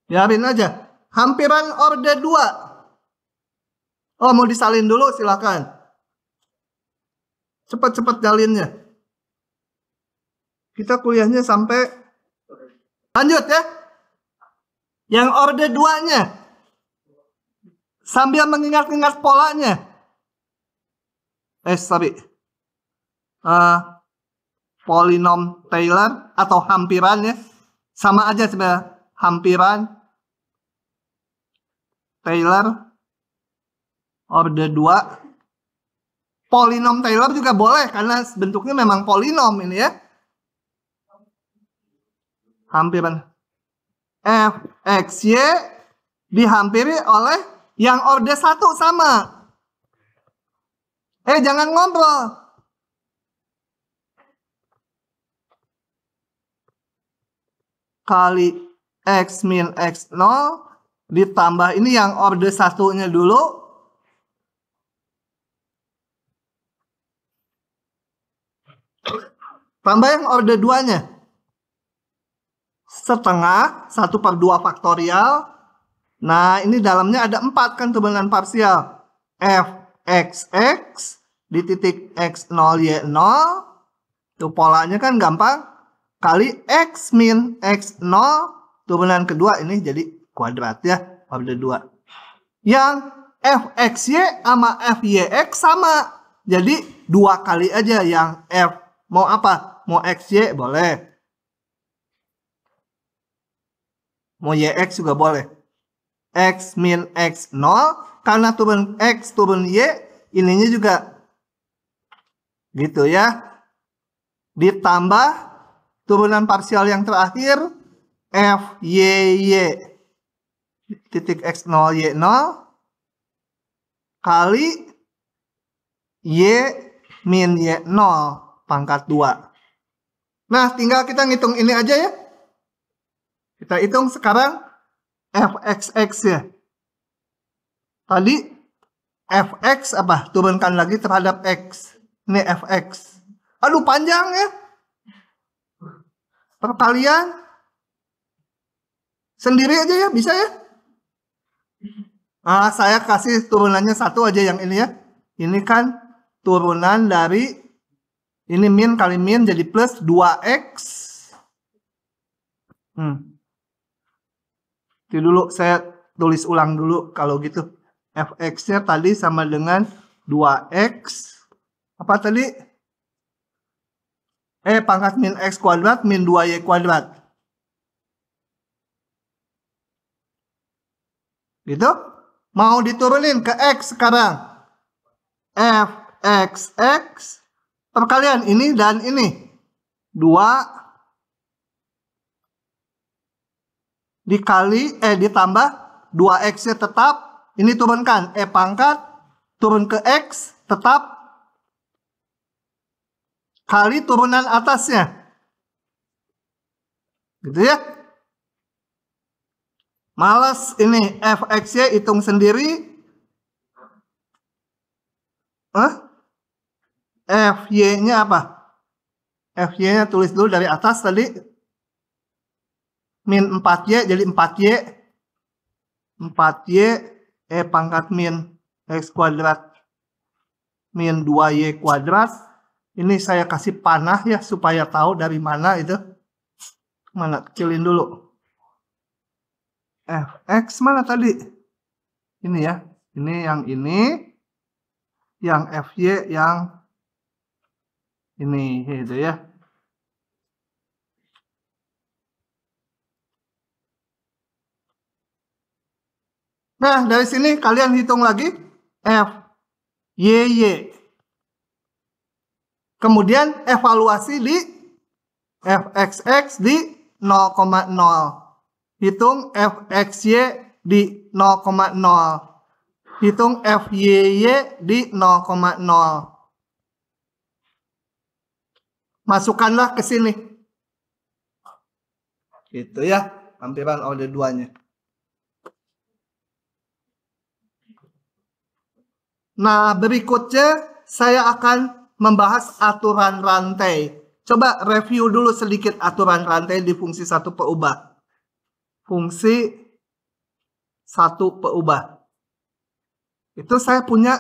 Biarin aja. Hampiran orde 2. Oh, mau disalin dulu silakan. Cepat-cepat jalinnya. Kita kuliahnya sampai lanjut ya. Yang orde 2-nya. Sambil mengingat-ingat polanya. Sorry. Polinom Taylor atau hampirannya. Sama aja sebenarnya. Hampiran Taylor orde 2. Polinom Taylor juga boleh karena bentuknya memang polinom ini ya. Hampiran fxy dihampiri oleh yang orde 1 sama. Jangan ngobrol. kali X min X0 ditambah ini yang order satunya dulu. Tambah yang order 2-nya. Setengah 1/2 faktorial. Nah, ini dalamnya ada 4 kan turunan parsial. Fxx di titik X0 Y0. Itu polanya kan gampang. Kali X min X0 turunan kedua ini jadi kuadrat ya. Order 2. Yang Fxy sama Fyx sama. Jadi 2 kali aja yang F. Mau apa? Mau Xy boleh. Mau Yx juga boleh. X min X0. Karena turun X turun Y. Ininya juga. Gitu ya. Ditambah turunan parsial yang terakhir. Fy. Titik X0 Y0. Kali Y min Y0. Pangkat 2. Nah, tinggal kita ngitung ini aja ya. Kita hitung sekarang Fxx ya. Tadi Fx apa? Turunkan lagi terhadap X. Ini Fx. Aduh, panjang ya. Perkalian. Sendiri aja ya, bisa ya. Nah, saya kasih turunannya 1 aja yang ini ya. Ini kan turunan dari ini min kali min jadi plus 2x. Itu dulu saya tulis ulang dulu kalau gitu. Fx-nya tadi sama dengan 2x. Apa tadi? Pangkat min x kuadrat min 2y kuadrat. Gitu? Mau diturunin ke x sekarang. Fxx perkalian ini dan ini. 2 dikali, ditambah 2x-nya tetap. Ini turunkan. Pangkat turun ke x tetap. Kali turunan atasnya. Gitu ya. Males ini Fx-nya hitung sendiri. Fy-nya apa? Fy-nya tulis dulu dari atas tadi. Min 4y jadi 4y. 4y pangkat min x kuadrat min 2y kuadrat. Ini saya kasih panah ya supaya tahu dari mana itu. Mana kecilin dulu. Fx mana tadi? Ini ya. Ini yang ini. Yang Fy yang ini gitu ya. Nah, dari sini kalian hitung lagi Fy. Kemudian evaluasi di Fxx di 0,0. Hitung Fxy di 0,0. Hitung Fy di 0,0. Masukkanlah ke sini. Gitu ya, lampiran order 2-nya. Nah, berikutnya saya akan membahas aturan rantai. Coba review dulu sedikit aturan rantai di fungsi 1 peubah. Fungsi 1 peubah. Itu saya punya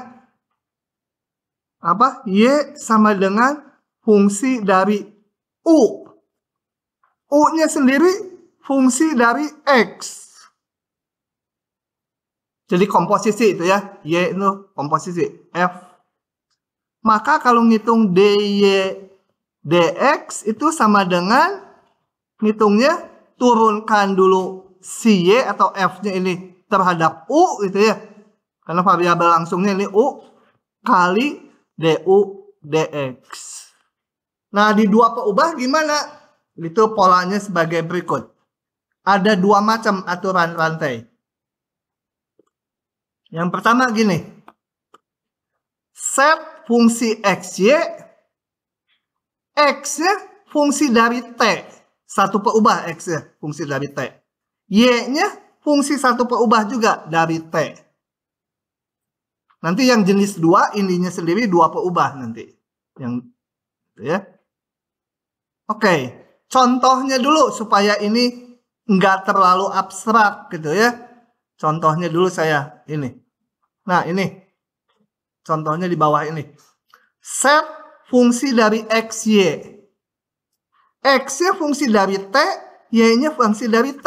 apa? Y sama dengan fungsi dari U. U-nya sendiri fungsi dari X. Jadi komposisi itu ya. Y itu komposisi F. Maka kalau ngitung dy dx itu sama dengan ngitungnya turunkan dulu si y atau f-nya ini terhadap u gitu ya. Karena variabel langsungnya ini u kali du dx. Nah, di 2 peubah gimana? Itu polanya sebagai berikut. Ada 2 macam aturan rantai. Yang pertama gini. Set fungsi xy. X-nya fungsi dari t. satu per ubah X ya, fungsi dari T. Y-nya fungsi satu per ubah juga dari T. Nanti yang jenis 2, ininya sendiri 2 per ubah nanti. Yang ya. Oke, contohnya dulu supaya ini nggak terlalu abstrak gitu ya. Contohnya dulu saya ini. Nah, ini. Contohnya di bawah ini. Set fungsi dari X, Y. X-nya fungsi dari T, Y-nya fungsi dari T.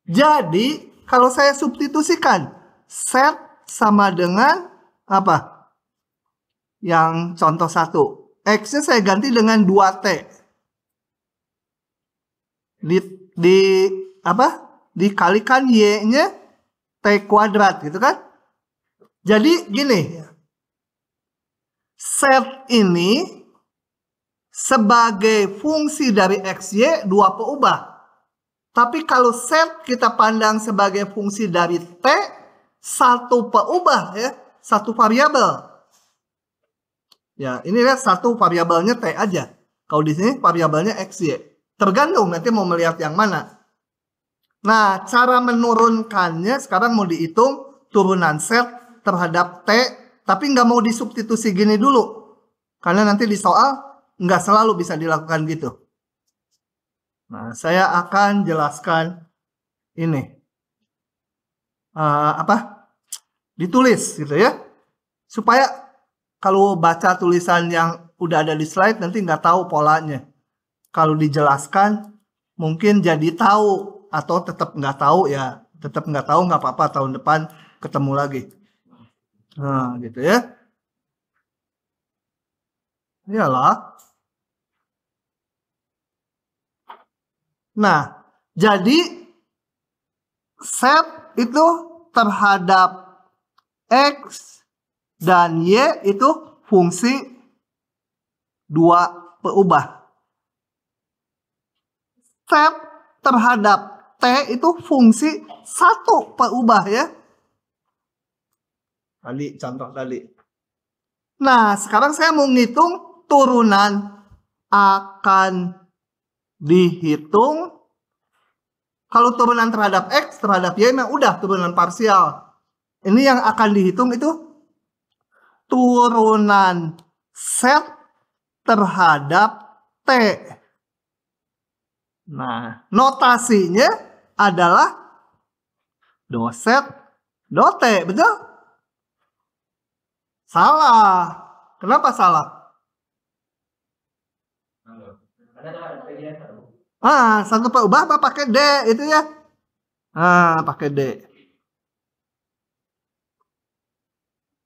Jadi, kalau saya substitusikan, set sama dengan apa? Yang contoh 1. X-nya saya ganti dengan 2T. Dikalikan Y-nya T kuadrat gitu kan. Jadi gini. Set ini sebagai fungsi dari XY 2 per ubah. Tapi kalau set kita pandang sebagai fungsi dari T 1 per ubah ya. Satu variabel. Ya, ini lihat satu variabelnya T aja. Kalau di sini variabelnya XY. Tergantung nanti mau melihat yang mana. Nah, cara menurunkannya sekarang mau dihitung turunan set terhadap T. Tapi nggak mau disubstitusi gini dulu. Karena nanti di soal nggak selalu bisa dilakukan gitu. Nah, saya akan jelaskan ini. Ditulis gitu ya. Supaya kalau baca tulisan yang udah ada di slide nanti nggak tahu polanya. Kalau dijelaskan mungkin jadi tahu. Atau tetap nggak tahu ya. Tetap nggak tahu nggak apa-apa, tahun depan ketemu lagi. Nah, gitu ya. Iyalah. Nah, jadi set itu terhadap X dan Y itu fungsi 2 per ubah. Set terhadap T itu fungsi 1 per ubah ya. Tadi contoh tadi. Nah, sekarang saya mau ngitung turunan akan dihitung. Kalau turunan terhadap X, terhadap Y memang udah turunan parsial. Ini yang akan dihitung itu turunan set terhadap T. Nah, notasinya adalah do set, do T, betul? Salah. Kenapa salah? Satu per ubah apa pakai D itu ya? Pakai D.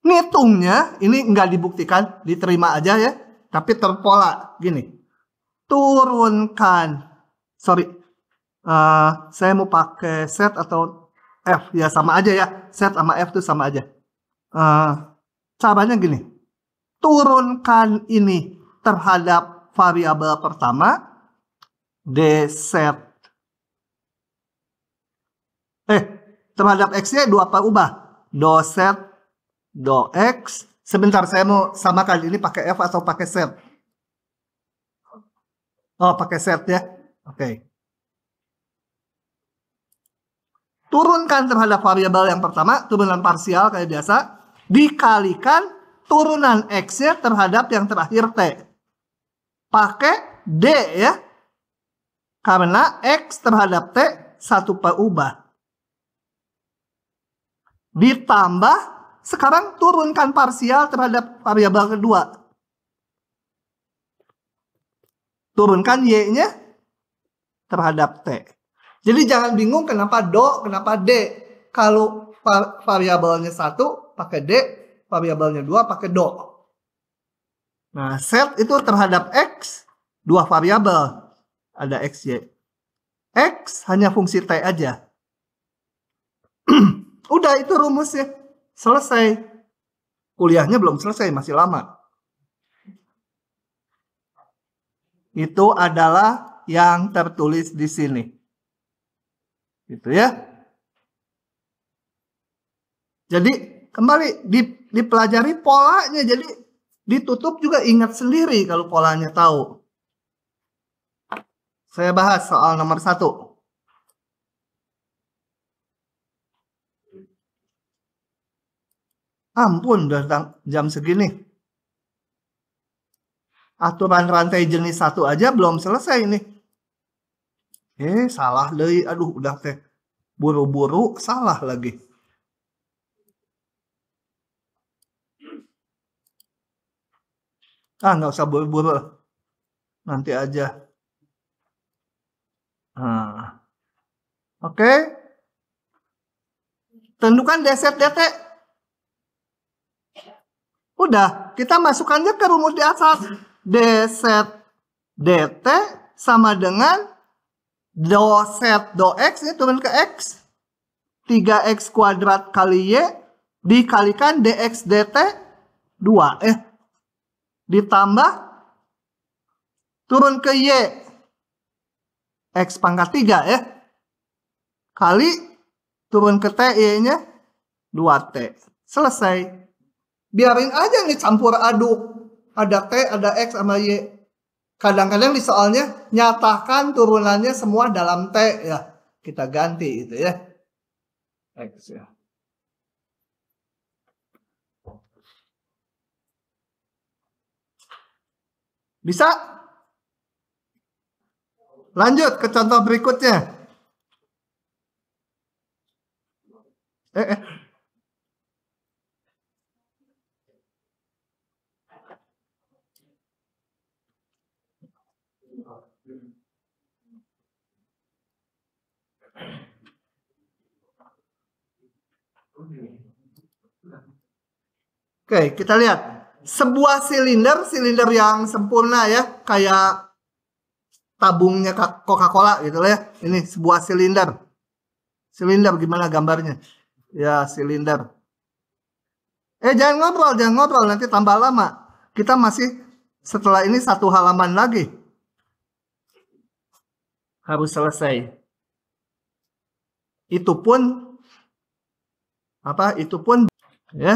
Ngitungnya ini nggak dibuktikan, diterima aja ya. Tapi terpola gini. Turunkan. Saya mau pakai set atau F ya, sama aja ya. Set sama F itu sama aja. Caranya gini. Turunkan ini terhadap variabel pertama. D set. Terhadap X-nya 2 per ubah. Do set, do X. Sebentar, saya mau samakan ini pakai F atau pakai set. Oh, pakai set ya. Oke. Turunkan terhadap variabel yang pertama, turunan parsial kayak biasa, dikalikan turunan X-nya terhadap yang terakhir T. Pakai D ya. Karena X terhadap T 1 per ubah. Ditambah, sekarang turunkan parsial terhadap variabel kedua. Turunkan Y-nya terhadap T. Jadi jangan bingung kenapa do, kenapa D. Kalau variabelnya 1 pakai D, variabelnya 2 pakai do. Nah, set itu terhadap X 2 variabel. Ada X, Y. X hanya fungsi T aja. Udah itu rumusnya. Selesai. Kuliahnya belum selesai, masih lama. Itu adalah yang tertulis di sini. Gitu ya. Jadi kembali dipelajari polanya. Jadi ditutup juga ingat sendiri kalau polanya tahu. Saya bahas soal nomor 1. Ampun, udah jam segini. Aturan rantai jenis 1 aja belum selesai nih. Salah deh. Aduh, udah teh. Buru-buru, salah lagi. Nggak usah buru-buru. Nanti aja. Oke. Tentukan D set DT. Udah, kita masukkannya ke rumus di atas. D set DT sama dengan do set do X, ini turun ke X. 3X kuadrat kali Y dikalikan DX DT 2. Ditambah turun ke Y. X pangkat 3 ya. Kali turun ke T, Y-nya 2T. Selesai. Biarin aja nih campur aduk. Ada T, ada X sama Y. Kadang-kadang di soalnya nyatakan turunannya semua dalam T ya. Kita ganti gitu ya. X ya. Bisa? Lanjut ke contoh berikutnya. Oke, kita lihat. Sebuah silinder yang sempurna ya, kayak tabungnya Coca-Cola gitu ya. Ini sebuah silinder. Silinder gimana gambarnya? Ya, silinder. Jangan ngobrol, nanti tambah lama. Kita masih setelah ini 1 halaman lagi. Harus selesai. Itu pun ya.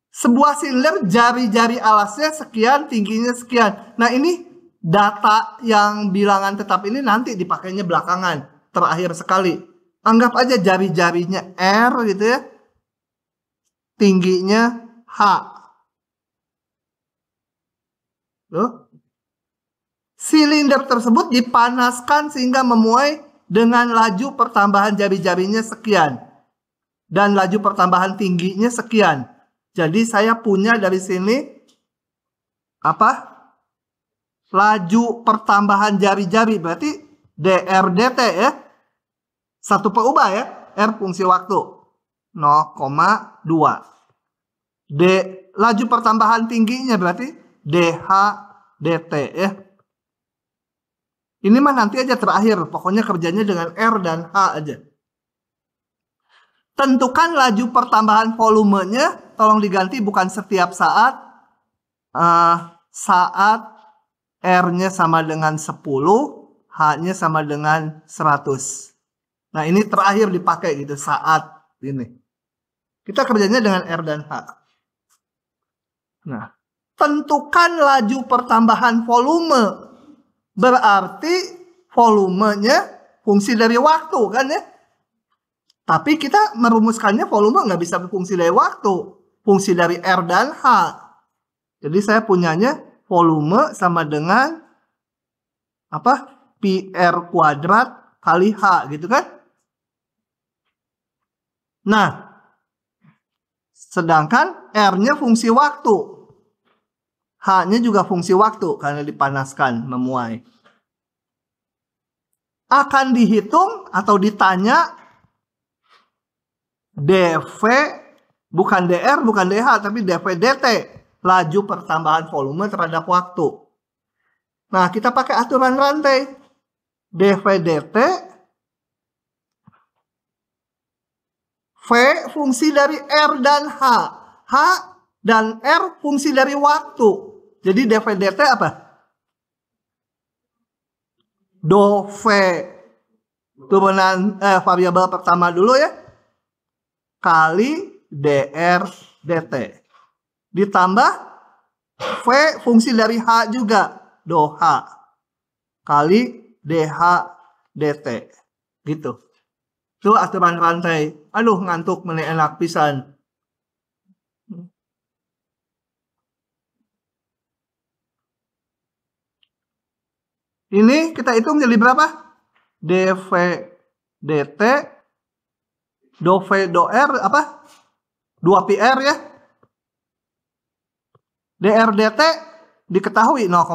Sebuah silinder jari-jari alasnya sekian, tingginya sekian. Nah, ini data yang bilangan tetap ini nanti dipakainya belakangan, terakhir sekali. Anggap aja jari-jarinya R gitu ya. Tingginya H. Loh. Silinder tersebut dipanaskan sehingga memuai dengan laju pertambahan jari-jarinya sekian. Dan laju pertambahan tingginya sekian. Jadi saya punya dari sini laju pertambahan jari-jari, berarti dr dt ya. 1 per ubah ya, R fungsi waktu 0,2. Laju pertambahan tingginya berarti dh dt ya. Ini mah nanti aja terakhir, pokoknya kerjanya dengan R dan H aja. Tentukan laju pertambahan volumenya, tolong diganti bukan setiap saat. Saat R-nya sama dengan 10, H-nya sama dengan 100. Nah, ini terakhir dipakai gitu, saat ini. Kita kerjanya dengan R dan H. Nah, tentukan laju pertambahan volume. Berarti volumenya fungsi dari waktu kan ya. Tapi kita merumuskannya volume nggak bisa berfungsi dari waktu. Fungsi dari R dan H. Jadi saya punyanya volume sama dengan PR kuadrat kali H gitu kan. Nah, sedangkan R-nya fungsi waktu. H-nya juga fungsi waktu karena dipanaskan, memuai. Akan dihitung atau ditanya dV, bukan dr, bukan dh, tapi dv dt, laju pertambahan volume terhadap waktu. Nah, kita pakai aturan rantai. dv dt V fungsi dari R dan H. H dan R fungsi dari waktu. Jadi dv dt apa? Do V turunan variabel pertama dulu ya. Kali dr dt. Ditambah V fungsi dari H juga. Do H. Kali DH DT. Gitu. Itu aturan rantai. Aduh, ngantuk meneh enak pisan. Ini kita hitung jadi berapa? DV DT do V do R apa? 2PR ya. DR DT diketahui 0,2.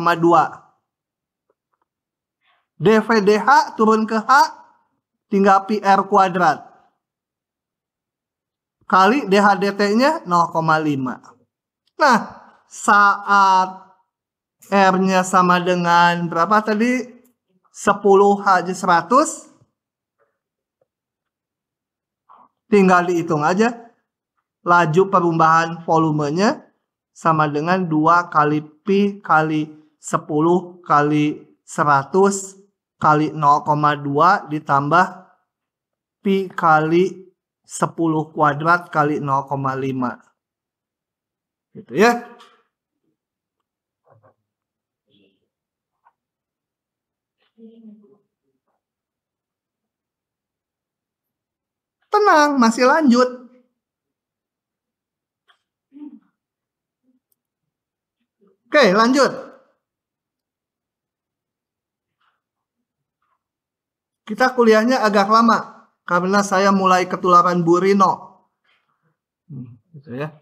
DV DH turun ke H tinggal PR kuadrat. Kali DH DT-nya 0,5. Nah, saat R-nya sama dengan berapa tadi? 10H/100. Tinggal dihitung aja. Laju perubahan volumenya sama dengan 2 kali Pi kali 10 kali 100 kali 0,2 ditambah Pi kali 10 kuadrat kali 0,5. Gitu ya. Tenang, masih lanjut. Oke, lanjut. Kita kuliahnya agak lama karena saya mulai ketularan Bu Rino. Gitu ya.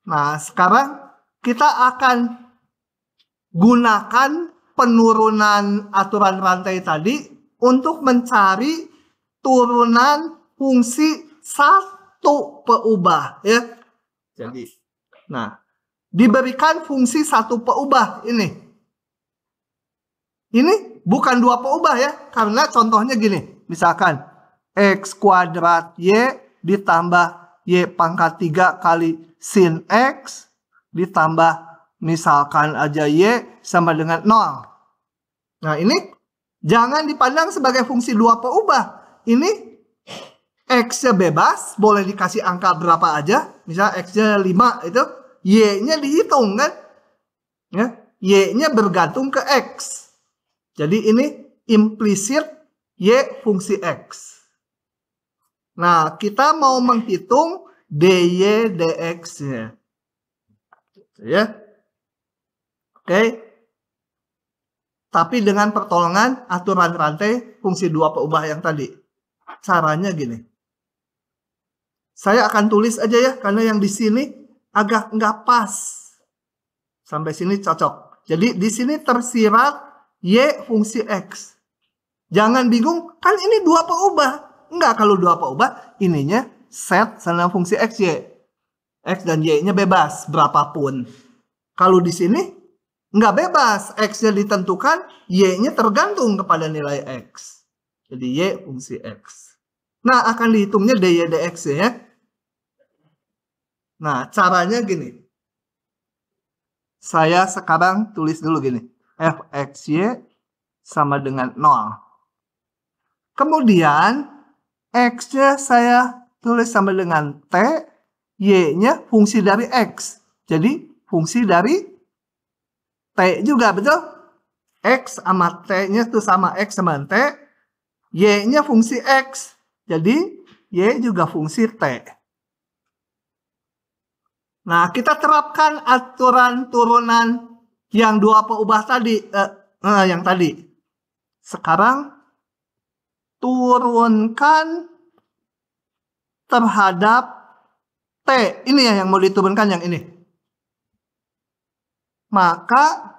Nah, sekarang kita akan gunakan penurunan aturan rantai tadi untuk mencari turunan fungsi satu peubah ya. Jadi, nah, diberikan fungsi satu peubah ini. Ini bukan dua peubah ya, karena contohnya gini, misalkan X kuadrat Y ditambah Y pangkat 3 kali sin X ditambah misalkan aja Y sama dengan 0. Nah ini jangan dipandang sebagai fungsi dua peubah. Ini X-nya bebas, boleh dikasih angka berapa aja. Misalnya X-nya 5 itu, Y-nya dihitung kan. Ya, Y-nya bergantung ke X. Jadi ini implisit Y fungsi X. Nah, kita mau menghitung DY DX-nya. Ya. Oke. Tapi dengan pertolongan aturan rantai fungsi dua peubah yang tadi. Caranya gini. Saya akan tulis aja ya, karena yang di sini agak nggak pas. Sampai sini cocok. Jadi di sini tersirat Y fungsi X. Jangan bingung, kan ini dua peubah. Enggak, kalau dua peubah, ininya set sama fungsi X, Y. X dan Y-nya bebas, berapapun. Kalau di sini, nggak bebas. X-nya ditentukan, Y-nya tergantung kepada nilai X. Jadi Y fungsi X. Nah, akan dihitungnya DY DX ya. Nah, caranya gini. Saya sekarang tulis dulu gini. Fxy sama dengan 0. Kemudian, X-nya saya tulis sama dengan T. Y-nya fungsi dari X. Jadi, fungsi dari T juga, betul? X sama T-nya itu sama X sama T. Y-nya fungsi X. Jadi, Y juga fungsi T. Nah, kita terapkan aturan turunan yang dua peubah tadi. Yang tadi. Sekarang, turunkan terhadap T. Ini ya yang mau diturunkan yang ini. Maka,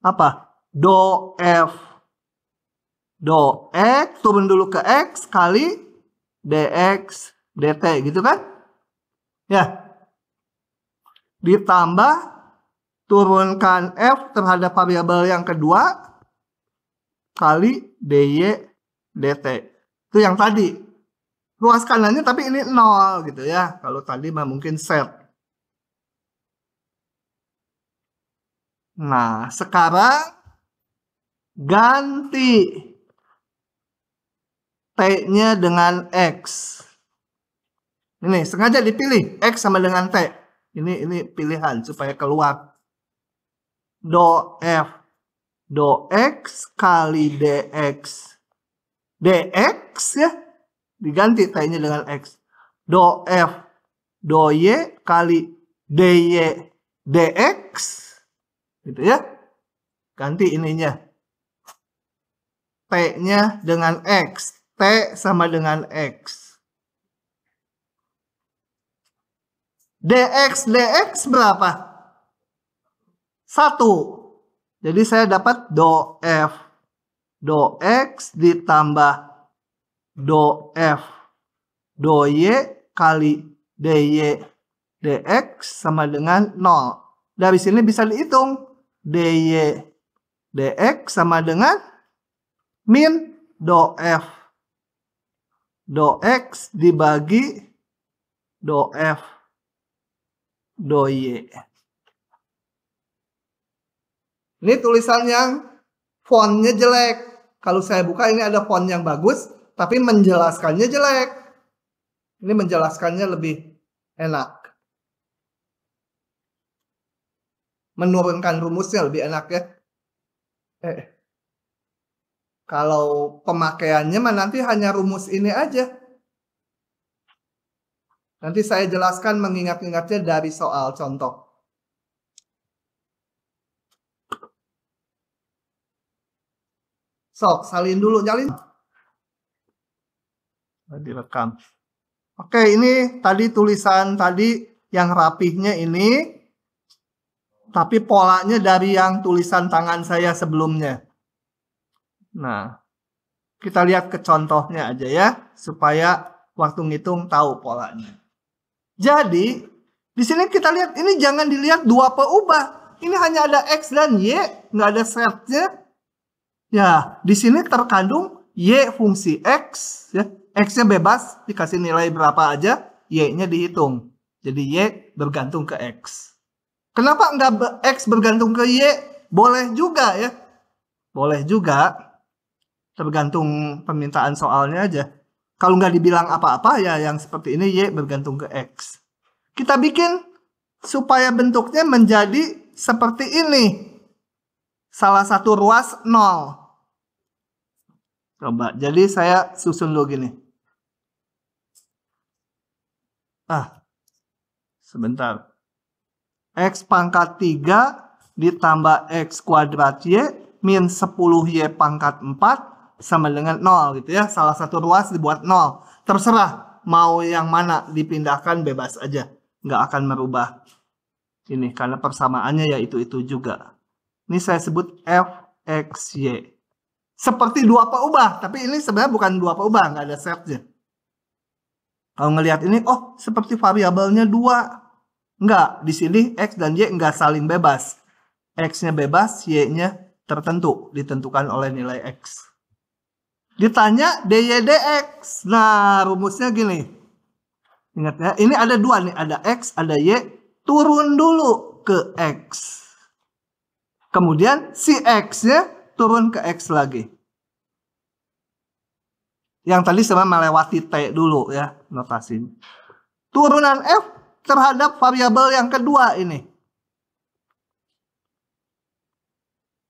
apa? Do F. Do X, turun dulu ke X kali DX DT, gitu kan? Ya. Ditambah turunkan F terhadap variabel yang kedua kali DY DT. Itu yang tadi. Ruas kanannya tapi ini 0 gitu ya. Kalau tadi mah mungkin set. Nah, sekarang ganti T-nya dengan X. Ini sengaja dipilih X sama dengan T. Ini pilihan supaya keluar. Do F do X kali dx. Dx ya. Diganti T-nya dengan X. Do F do Y kali dy dx. Gitu ya. Ganti ininya. T-nya dengan X. T sama dengan X. dx berapa? 1. Jadi saya dapat do F do X ditambah do F do Y kali dy dx sama dengan 0. Dari sini bisa dihitung. dy dx sama dengan min do F do X dibagi do F do Y. Ini tulisan yang fontnya jelek. Kalau saya buka ini ada font yang bagus, tapi menjelaskannya jelek. Ini menjelaskannya lebih enak. Menurunkan rumusnya lebih enak ya. Kalau pemakaiannya mah nanti hanya rumus ini aja. Nanti saya jelaskan mengingat-ingatnya dari soal contoh. Sok, salin dulu, nyalin. Direkam. Oke, ini tadi tulisan tadi yang rapihnya ini. Tapi polanya dari yang tulisan tangan saya sebelumnya. Nah, kita lihat ke contohnya aja ya. Supaya waktu ngitung tahu polanya. Jadi, di sini kita lihat, ini jangan dilihat dua peubah. Ini hanya ada X dan Y, nggak ada setnya. Ya, di sini terkandung Y fungsi X. Ya. X-nya bebas, dikasih nilai berapa aja, Y-nya dihitung. Jadi Y bergantung ke X. Kenapa nggak X bergantung ke Y? Boleh juga ya. Boleh juga. Tergantung permintaan soalnya aja. Kalau nggak dibilang apa-apa ya yang seperti ini Y bergantung ke X. Kita bikin supaya bentuknya menjadi seperti ini. Salah satu ruas 0. Coba, jadi saya susun dulu gini. Sebentar. X pangkat 3 ditambah X kuadrat Y min 10Y pangkat 4 sama dengan 0 gitu ya. Salah satu ruas dibuat 0. Terserah mau yang mana dipindahkan bebas aja. Nggak akan merubah ini karena persamaannya ya itu juga. Ini saya sebut fxy. Seperti dua peubah, tapi ini sebenarnya bukan dua peubah, nggak ada setnya. Kalau ngelihat ini, oh seperti variabelnya 2. Enggak, di sini X dan Y enggak saling bebas. X-nya bebas, Y-nya tertentu, ditentukan oleh nilai X. Ditanya dy dx. Nah, rumusnya gini. Ingat ya, ini ada dua nih, ada X, ada Y. Turun dulu ke X. Kemudian si X-nya turun ke X lagi. Yang tadi sebenarnya melewati T dulu ya, notasinya. Turunan F terhadap variabel yang kedua ini.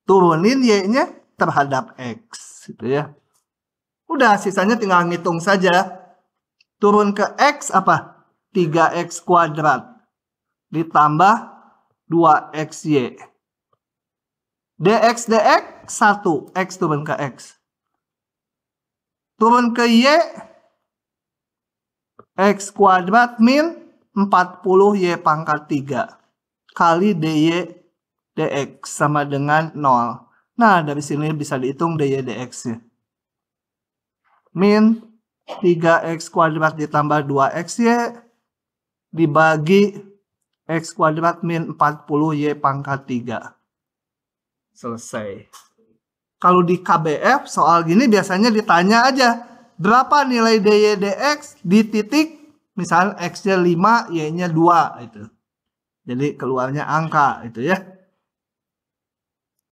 Turunin Y-nya terhadap X. Gitu ya. Udah, sisanya tinggal ngitung saja. Turun ke X apa? 3X kuadrat. Ditambah 2XY. dx 1. X turun ke X. Turun ke Y. X kuadrat min 40Y pangkat 3 kali dy dx sama dengan 0. Nah, dari sini bisa dihitung dy dx-nya. Min 3x kuadrat ditambah 2xy dibagi x kuadrat min 40y pangkat 3. Selesai. Kalau di KBF soal gini biasanya ditanya aja berapa nilai dy dx di titik misalnya x-nya 5, y-nya 2 itu. Jadi keluarnya angka itu ya.